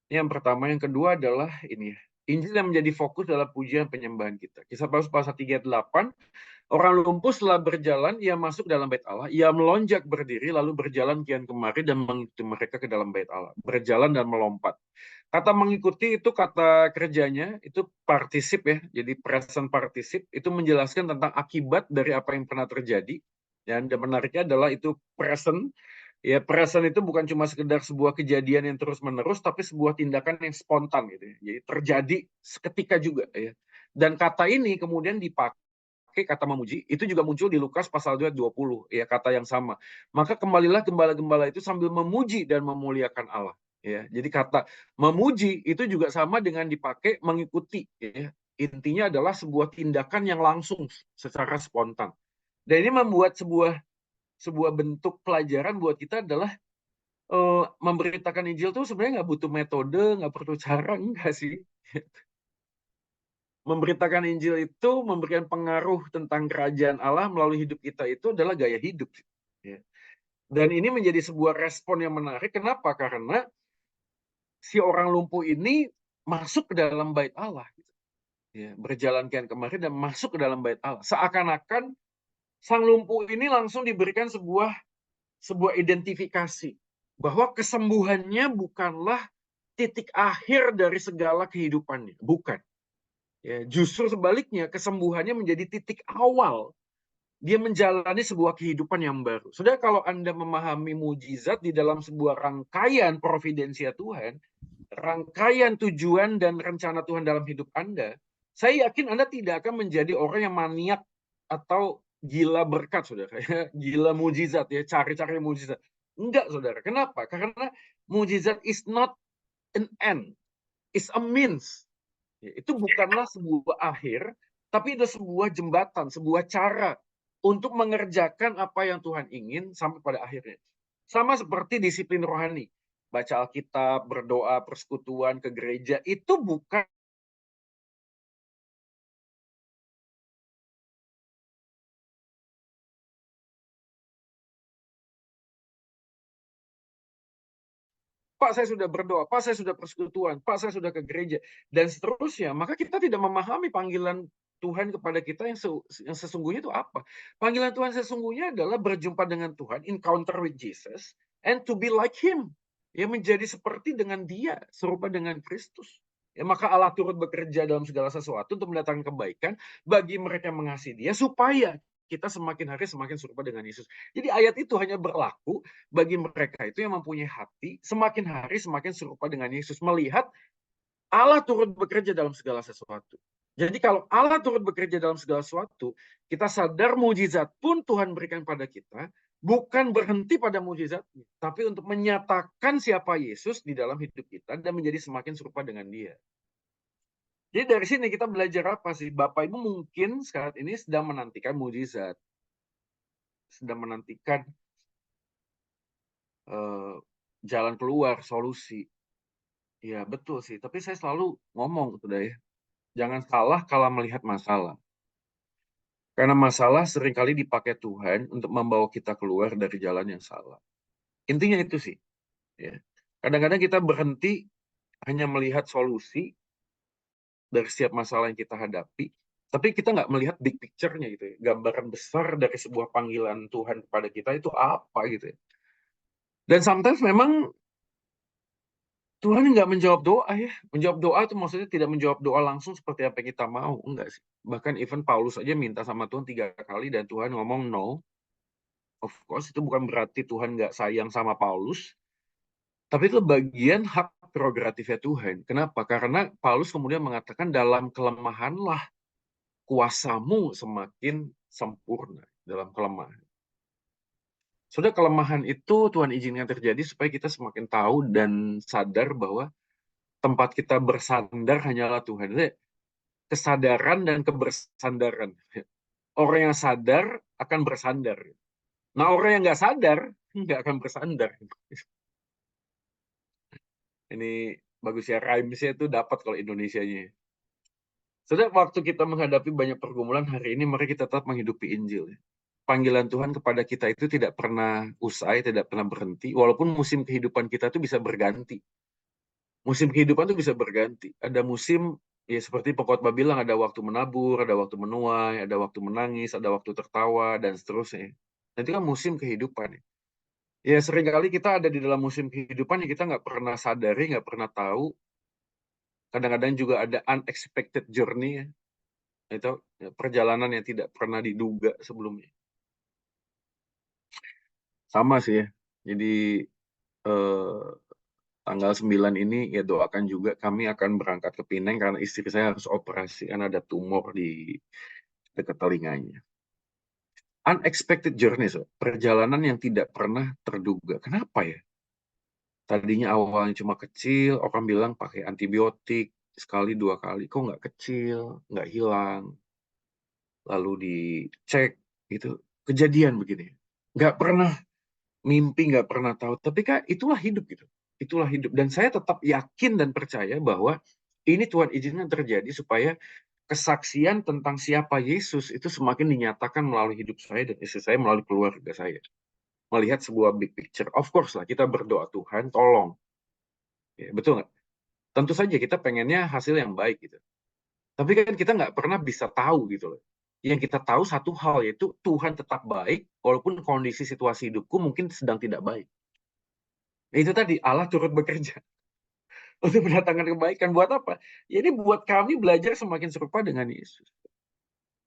S2: Ini yang pertama. Yang kedua adalah ini, Injil yang menjadi fokus dalam pujian penyembahan kita. Kisah Paulus pasal 38, orang lumpuh setelah berjalan, ia masuk dalam bait Allah, ia melonjak berdiri, lalu berjalan kian kemari dan mengikuti mereka ke dalam bait Allah. Berjalan dan melompat. Kata mengikuti itu kata kerjanya, itu partisip ya, jadi present partisip, itu menjelaskan tentang akibat dari apa yang pernah terjadi. Dan menariknya adalah itu present. Ya, present itu bukan cuma sekedar sebuah kejadian yang terus-menerus, tapi sebuah tindakan yang spontan gitu ya. Jadi terjadi seketika juga ya. Dan kata ini kemudian dipakai, kata memuji, itu juga muncul di Lukas pasal 20 ya, kata yang sama. Maka kembalilah gembala-gembala itu sambil memuji dan memuliakan Allah. Ya, jadi kata memuji itu juga sama dengan dipakai mengikuti. Ya. Intinya adalah sebuah tindakan yang langsung secara spontan. Dan ini membuat sebuah bentuk pelajaran buat kita adalah memberitakan Injil tuh sebenarnya nggak butuh metode, nggak perlu cara, enggak sih. Memberitakan Injil itu memberikan pengaruh tentang kerajaan Allah melalui hidup kita itu adalah gaya hidup. Ya. Dan ini menjadi sebuah respon yang menarik. Kenapa? Karena si orang lumpuh ini masuk ke dalam bait Allah, ya, berjalan kian kemari dan masuk ke dalam bait Allah. Seakan-akan sang lumpuh ini langsung diberikan sebuah identifikasi bahwa kesembuhannya bukanlah titik akhir dari segala kehidupannya, bukan. Ya, justru sebaliknya, kesembuhannya menjadi titik awal dia menjalani sebuah kehidupan yang baru. Sudah, kalau Anda memahami mujizat di dalam sebuah rangkaian providensia Tuhan, rangkaian tujuan dan rencana Tuhan dalam hidup Anda, saya yakin Anda tidak akan menjadi orang yang maniak atau gila berkat, saudara. Gila mujizat, ya, cari-cari mujizat. Enggak, saudara. Kenapa? Karena mujizat is not an end, it's a means. Itu bukanlah sebuah akhir, tapi itu sebuah jembatan, sebuah cara untuk mengerjakan apa yang Tuhan ingin sampai pada akhirnya. Sama seperti disiplin rohani. Baca Alkitab, berdoa, persekutuan, ke gereja, itu bukan Pak, saya sudah berdoa, Pak, saya sudah persekutuan, Pak, saya sudah ke gereja, dan seterusnya. Maka kita tidak memahami panggilan Tuhan kepada kita yang sesungguhnya itu apa. Panggilan Tuhan sesungguhnya adalah berjumpa dengan Tuhan, encounter with Jesus, and to be like Him. Ya, menjadi seperti dengan Dia, serupa dengan Kristus. Ya, maka Allah turut bekerja dalam segala sesuatu untuk mendatangkan kebaikan bagi mereka yang mengasihi Dia, supaya kita semakin hari semakin serupa dengan Yesus. Jadi ayat itu hanya berlaku bagi mereka itu yang mempunyai hati semakin hari semakin serupa dengan Yesus, melihat Allah turut bekerja dalam segala sesuatu. Jadi kalau Allah turut bekerja dalam segala sesuatu, kita sadar mujizat pun Tuhan berikan pada kita, bukan berhenti pada mujizatnya, tapi untuk menyatakan siapa Yesus di dalam hidup kita dan menjadi semakin serupa dengan Dia. Jadi dari sini kita belajar apa sih? Bapak Ibu mungkin saat ini sedang menantikan mujizat, sedang menantikan jalan keluar, solusi. Ya betul sih, tapi saya selalu ngomong udah ya, jangan salah kalau melihat masalah. Karena masalah seringkali dipakai Tuhan untuk membawa kita keluar dari jalan yang salah. Intinya itu sih. Ya. Kadang-kadang kita berhenti hanya melihat solusi dari setiap masalah yang kita hadapi, tapi kita nggak melihat big picture-nya gitu ya. Gambaran besar dari sebuah panggilan Tuhan kepada kita itu apa gitu ya. Dan sometimes memang Tuhan nggak menjawab doa ya. Menjawab doa itu maksudnya tidak menjawab doa langsung seperti apa yang kita mau. Enggak sih. Bahkan even Paulus aja minta sama Tuhan 3 kali dan Tuhan ngomong no. Of course itu bukan berarti Tuhan nggak sayang sama Paulus. Tapi itu bagian hak prerogatifnya Tuhan. Kenapa? Karena Paulus kemudian mengatakan dalam kelemahanlah kuasamu semakin sempurna. Dalam kelemahan. Sudah, kelemahan itu Tuhan izinkan terjadi supaya kita semakin tahu dan sadar bahwa tempat kita bersandar hanyalah Tuhan. Jadi, kesadaran dan kebersandaran. Orang yang sadar akan bersandar. Nah, orang yang nggak sadar nggak akan bersandar. Ini bagus ya, rhymes-nya itu dapat kalau Indonesianya. Saudara, waktu kita menghadapi banyak pergumulan hari ini, mari kita tetap menghidupi Injil. Panggilan Tuhan kepada kita itu tidak pernah usai, tidak pernah berhenti, walaupun musim kehidupan kita itu bisa berganti. Musim kehidupan itu bisa berganti. Ada musim, ya seperti pengkhotbah bilang, ada waktu menabur, ada waktu menuai, ada waktu menangis, ada waktu tertawa, dan seterusnya. Nanti kan musim kehidupan. Ya seringkali kita ada di dalam musim kehidupan yang kita nggak pernah sadari, nggak pernah tahu. Kadang-kadang juga ada unexpected journey, ya. Itu perjalanan yang tidak pernah diduga sebelumnya. Sama sih ya. Jadi eh, tanggal 9 ini ya doakan juga kami akan berangkat ke Pineng karena istri saya harus operasi karena ada tumor di dekat telinganya. Unexpected journey, so. Perjalanan yang tidak pernah terduga. Kenapa ya? Tadinya awalnya cuma kecil, orang bilang pakai antibiotik sekali dua kali, kok nggak kecil, nggak hilang. Lalu dicek, itu kejadian begini. Nggak pernah mimpi, nggak pernah tahu. Tapi kan itulah hidup gitu. Itulah hidup. Dan saya tetap yakin dan percaya bahwa ini Tuhan izinkan terjadi supaya kesaksian tentang siapa Yesus itu semakin dinyatakan melalui hidup saya dan istri saya, melalui keluarga saya. Melihat sebuah big picture. Of course lah, kita berdoa Tuhan, tolong. Ya, betul nggak? Tentu saja kita pengennya hasil yang baik gitu. Tapi kan kita nggak pernah bisa tahu gitu loh. Yang kita tahu satu hal, yaitu Tuhan tetap baik, walaupun kondisi situasi hidupku mungkin sedang tidak baik. Nah, itu tadi, Allah turut bekerja untuk mendatangkan kebaikan. Buat apa? Jadi buat kami belajar semakin serupa dengan Yesus.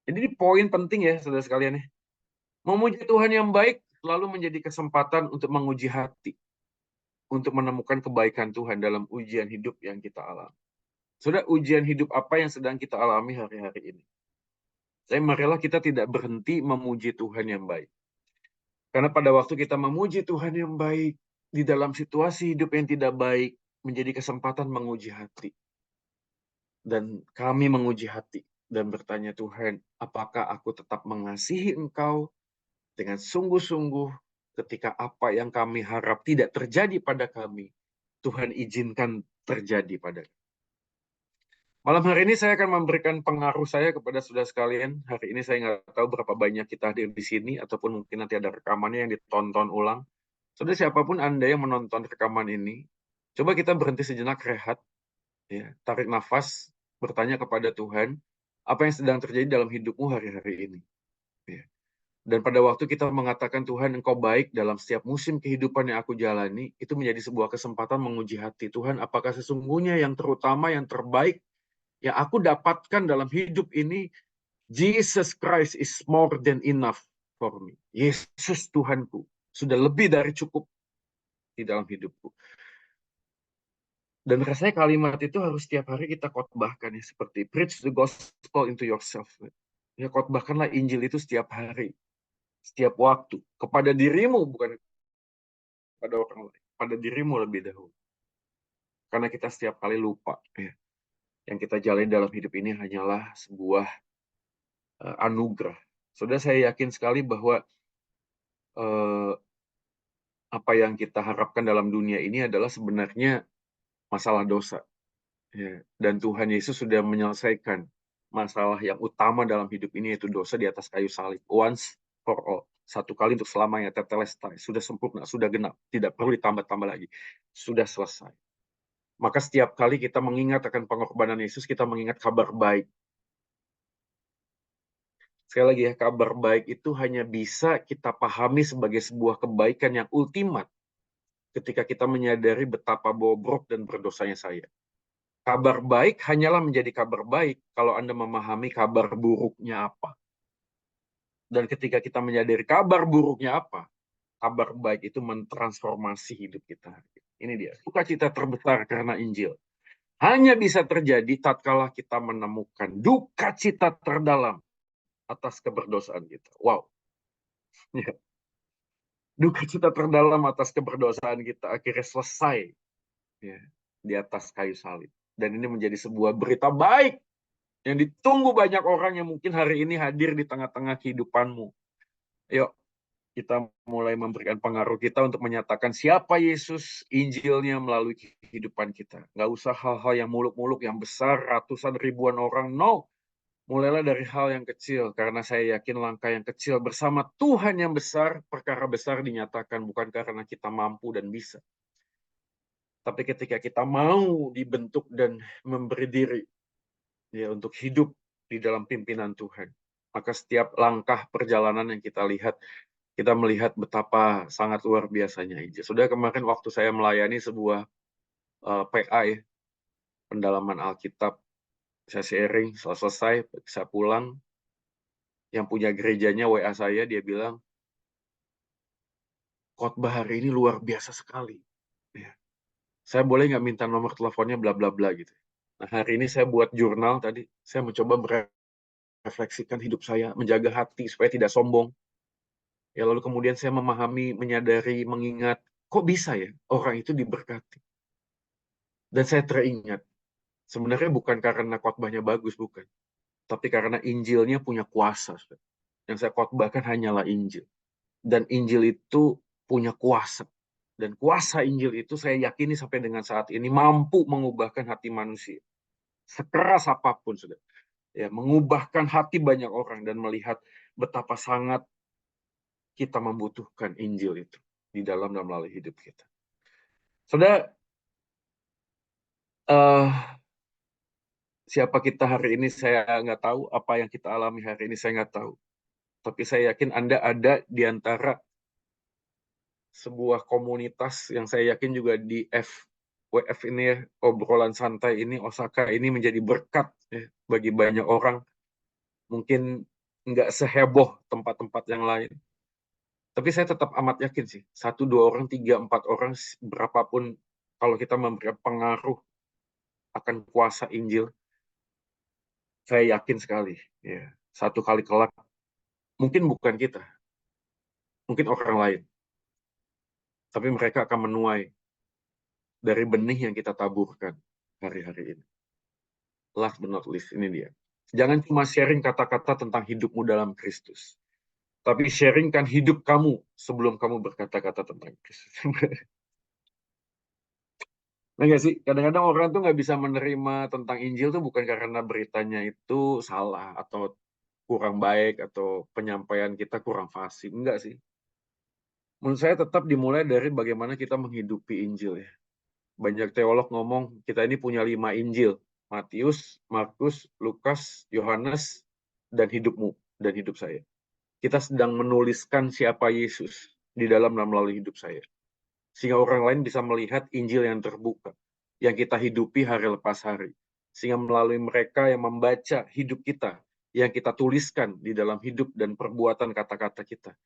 S2: Jadi ini poin penting ya, saudara sekalian ya. Memuji Tuhan yang baik selalu menjadi kesempatan untuk menguji hati, untuk menemukan kebaikan Tuhan dalam ujian hidup yang kita alami. Saudara, ujian hidup apa yang sedang kita alami hari-hari ini? Marilah kita tidak berhenti memuji Tuhan yang baik. Karena pada waktu kita memuji Tuhan yang baik, di dalam situasi hidup yang tidak baik, menjadi kesempatan menguji hati. Dan kami menguji hati dan bertanya, Tuhan, apakah aku tetap mengasihi Engkau dengan sungguh-sungguh ketika apa yang kami harap tidak terjadi pada kami, Tuhan izinkan terjadi pada kami. Malam hari ini saya akan memberikan pengaruh saya kepada saudara sekalian. Hari ini saya nggak tahu berapa banyak kita hadir di sini, ataupun mungkin nanti ada rekamannya yang ditonton ulang. Saudara, siapapun Anda yang menonton rekaman ini, coba kita berhenti sejenak, rehat, ya, tarik nafas, bertanya kepada Tuhan, apa yang sedang terjadi dalam hidupmu hari-hari ini. Ya. Dan pada waktu kita mengatakan, Tuhan, Engkau baik dalam setiap musim kehidupan yang aku jalani, itu menjadi sebuah kesempatan menguji hati. Tuhan, apakah sesungguhnya yang terutama, yang terbaik, yang aku dapatkan dalam hidup ini, Jesus Christ is more than enough for me. Yesus Tuhanku sudah lebih dari cukup di dalam hidupku. Dan rasanya kalimat itu harus setiap hari kita khotbahkan, ya, seperti preach the gospel into yourself. Ya, khotbahkanlah Injil itu setiap hari, setiap waktu, kepada dirimu, bukan pada orang lain, pada dirimu lebih dahulu. Karena kita setiap kali lupa, ya, yang kita jalani dalam hidup ini hanyalah sebuah anugerah. Saudara, saya yakin sekali bahwa apa yang kita harapkan dalam dunia ini adalah sebenarnya masalah dosa. Ya. Dan Tuhan Yesus sudah menyelesaikan masalah yang utama dalam hidup ini, yaitu dosa di atas kayu salib. Once for all. Satu kali untuk selamanya, tetelestai. Sudah sempurna, sudah genap. Tidak perlu ditambah-tambah lagi. Sudah selesai. Maka setiap kali kita mengingat akan pengorbanan Yesus, kita mengingat kabar baik. Sekali lagi ya, kabar baik itu hanya bisa kita pahami sebagai sebuah kebaikan yang ultimat ketika kita menyadari betapa bobrok dan berdosanya saya. Kabar baik hanyalah menjadi kabar baik kalau Anda memahami kabar buruknya apa. Dan ketika kita menyadari kabar buruknya apa, kabar baik itu mentransformasi hidup kita. Ini dia, sukacita terbesar karena Injil. Hanya bisa terjadi tatkala kita menemukan duka cita terdalam atas keberdosaan kita. Wow. Ya. Duka cita terdalam atas keberdosaan kita akhirnya selesai, ya, di atas kayu salib. Dan ini menjadi sebuah berita baik yang ditunggu banyak orang yang mungkin hari ini hadir di tengah-tengah kehidupanmu. Yuk, kita mulai memberikan pengaruh kita untuk menyatakan siapa Yesus, Injilnya melalui kehidupan kita. Nggak usah hal-hal yang muluk-muluk, yang besar, ratusan ribuan orang. No, Mulailah dari hal yang kecil, karena saya yakin langkah yang kecil bersama Tuhan yang besar, perkara besar dinyatakan bukan karena kita mampu dan bisa. Tapi ketika kita mau dibentuk dan memberi diri ya untuk hidup di dalam pimpinan Tuhan, maka setiap langkah perjalanan yang kita lihat, kita melihat betapa sangat luar biasanya Injil. Sudah kemarin waktu saya melayani sebuah PA ya, pendalaman Alkitab, saya sharing, setelah selesai, saya pulang, yang punya gerejanya WA saya, dia bilang, khotbah hari ini luar biasa sekali. Ya. Saya boleh nggak minta nomor teleponnya bla bla bla gitu. Nah, hari ini saya buat jurnal tadi, saya mencoba merefleksikan hidup saya, menjaga hati supaya tidak sombong. Ya, lalu kemudian saya memahami, menyadari, mengingat, kok bisa ya orang itu diberkati. Dan saya teringat, sebenarnya bukan karena khotbahnya bagus, bukan. Tapi karena Injilnya punya kuasa. Yang saya khotbahkan hanyalah Injil. Dan Injil itu punya kuasa. Dan kuasa Injil itu saya yakini sampai dengan saat ini mampu mengubahkan hati manusia. Sekeras apapun sudah. Ya, mengubahkan hati banyak orang dan melihat betapa sangat kita membutuhkan Injil itu di dalam dan melalui hidup kita. Saudara, siapa kita hari ini saya nggak tahu, apa yang kita alami hari ini saya nggak tahu. Tapi saya yakin Anda ada di antara sebuah komunitas yang saya yakin juga di WF ini ya, obrolan santai ini, Osaka ini menjadi berkat ya, bagi banyak orang. Mungkin nggak seheboh tempat-tempat yang lain. Tapi saya tetap amat yakin sih, 1, 2 orang, 3, 4 orang, berapapun kalau kita memberi pengaruh akan kuasa Injil, saya yakin sekali, ya, satu kali kelak, mungkin bukan kita, mungkin orang lain, tapi mereka akan menuai dari benih yang kita taburkan hari-hari ini. Last but not least, ini dia. Jangan cuma sharing kata-kata tentang hidupmu dalam Kristus, tapi sharingkan hidup kamu sebelum kamu berkata-kata tentang Kristus. Nah, nggak sih? Kadang-kadang orang tuh nggak bisa menerima tentang Injil tuh bukan karena beritanya itu salah atau kurang baik atau penyampaian kita kurang fasih. Enggak sih. Menurut saya tetap dimulai dari bagaimana kita menghidupi Injil ya. Banyak teolog ngomong kita ini punya 5 Injil. Matius, Markus, Lukas, Yohanes, dan hidupmu dan hidup saya. Kita sedang menuliskan siapa Yesus di dalam dan melalui hidup saya. Sehingga orang lain bisa melihat Injil yang terbuka, yang kita hidupi hari lepas hari. Sehingga melalui mereka yang membaca hidup kita, yang kita tuliskan di dalam hidup dan perbuatan kata-kata kita,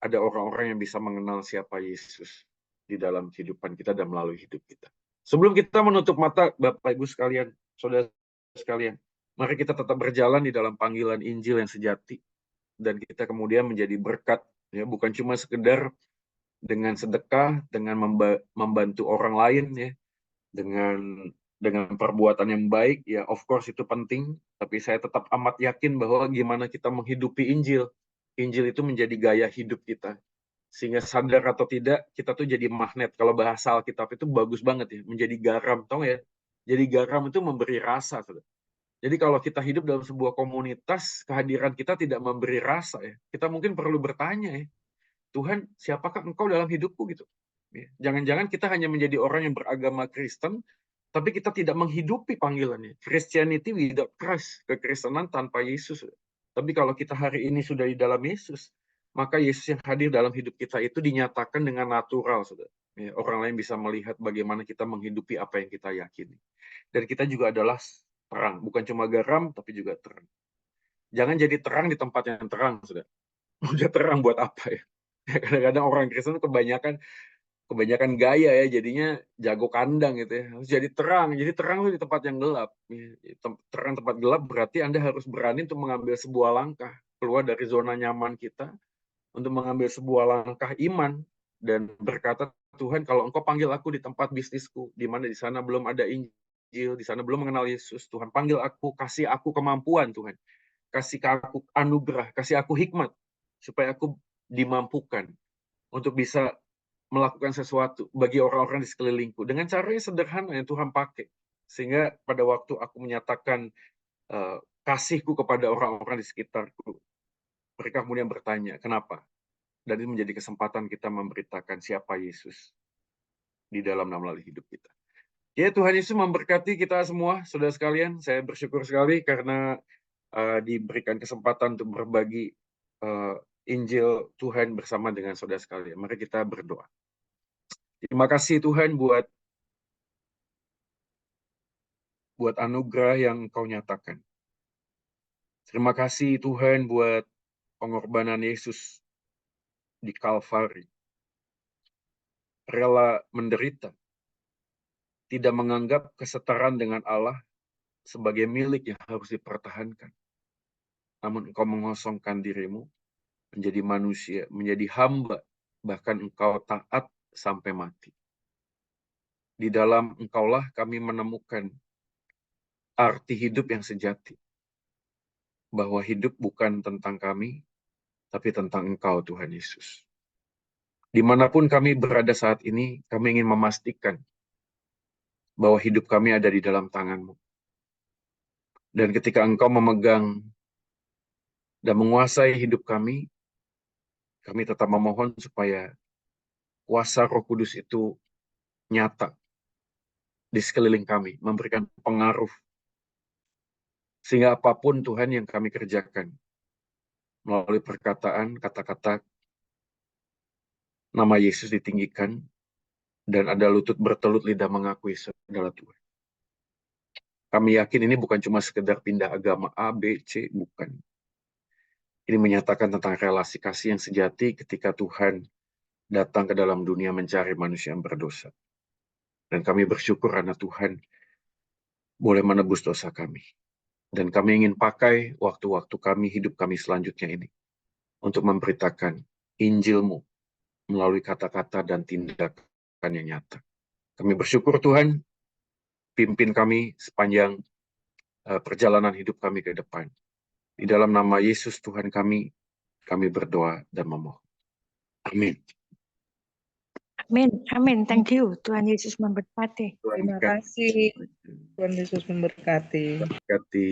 S2: ada orang-orang yang bisa mengenal siapa Yesus di dalam kehidupan kita dan melalui hidup kita. Sebelum kita menutup mata, Bapak Ibu sekalian, saudara sekalian, mari kita tetap berjalan di dalam panggilan Injil yang sejati, dan kita kemudian menjadi berkat, ya, bukan cuma sekedar dengan sedekah, dengan membantu orang lain, ya, dengan perbuatan yang baik, ya of course itu penting, tapi saya tetap amat yakin bahwa gimana kita menghidupi Injil. Injil itu menjadi gaya hidup kita. Sehingga sadar atau tidak, kita tuh jadi magnet. Kalau bahasa Alkitab itu bagus banget ya, menjadi garam, tau ya? Jadi garam itu memberi rasa. Jadi kalau kita hidup dalam sebuah komunitas, kehadiran kita tidak memberi rasa ya. Kita mungkin perlu bertanya ya, Tuhan, siapakah Engkau dalam hidupku gitu? Jangan-jangan kita hanya menjadi orang yang beragama Kristen, tapi kita tidak menghidupi panggilannya. Christianity without Christ, kekristenan tanpa Yesus. Tapi kalau kita hari ini sudah di dalam Yesus, maka Yesus yang hadir dalam hidup kita itu dinyatakan dengan natural. Orang lain bisa melihat bagaimana kita menghidupi apa yang kita yakini. Dan kita juga adalah terang, bukan cuma garam, tapi juga terang. Jangan jadi terang di tempat yang terang, sudah. Udah terang buat apa ya? Kadang-kadang orang Kristen kebanyakan gaya ya, jadinya jago kandang gitu ya. Harus jadi terang itu di tempat yang gelap. Terang tempat gelap berarti Anda harus berani untuk mengambil sebuah langkah keluar dari zona nyaman kita untuk mengambil sebuah langkah iman dan berkata, Tuhan, kalau Engkau panggil aku di tempat bisnisku, di mana di sana belum ada Injil, di sana belum mengenal Yesus, Tuhan panggil aku, kasih aku kemampuan, Tuhan. Kasih aku anugerah, kasih aku hikmat supaya aku dimampukan untuk bisa melakukan sesuatu bagi orang-orang di sekelilingku dengan cara yang sederhana yang Tuhan pakai, sehingga pada waktu aku menyatakan kasihku kepada orang-orang di sekitarku. Mereka kemudian bertanya, kenapa? Dan ini menjadi kesempatan kita memberitakan siapa Yesus di dalam melalui hidup kita. Ya, Tuhan Yesus memberkati kita semua, saudara sekalian. Saya bersyukur sekali karena diberikan kesempatan untuk berbagi Injil Tuhan bersama dengan saudara sekalian. Mari kita berdoa. Terima kasih Tuhan buat anugerah yang Engkau nyatakan. Terima kasih Tuhan buat pengorbanan Yesus di Kalvari. Rela menderita, tidak menganggap kesetaraan dengan Allah sebagai milik yang harus dipertahankan. Namun Engkau mengosongkan dirimu menjadi manusia, menjadi hamba, bahkan Engkau taat sampai mati. Di dalam Engkaulah kami menemukan arti hidup yang sejati. Bahwa hidup bukan tentang kami, tapi tentang Engkau, Tuhan Yesus. Dimanapun kami berada saat ini, kami ingin memastikan bahwa hidup kami ada di dalam tangan-Mu. Dan ketika Engkau memegang dan menguasai hidup kami tetap memohon supaya kuasa Roh Kudus itu nyata di sekeliling kami, memberikan pengaruh. Sehingga apapun Tuhan yang kami kerjakan, melalui perkataan, kata-kata, nama Yesus ditinggikan, dan ada lutut bertelut lidah mengakui adalah Tuhan. Kami yakin ini bukan cuma sekedar pindah agama A, B, C, bukan. Ini menyatakan tentang relasi kasih yang sejati ketika Tuhan datang ke dalam dunia mencari manusia yang berdosa. Dan kami bersyukur karena Tuhan boleh menebus dosa kami. Dan kami ingin pakai waktu-waktu kami, hidup kami selanjutnya ini, untuk memberitakan Injil-Mu melalui kata-kata dan tindakan yang nyata. Kami bersyukur Tuhan, pimpin kami sepanjang perjalanan hidup kami ke depan. Di dalam nama Yesus Tuhan kami berdoa dan memohon. Amin.
S3: Amin, amin. Thank you. Tuhan Yesus memberkati.
S4: Terima kasih. Tuhan Yesus memberkati.
S2: Memberkati.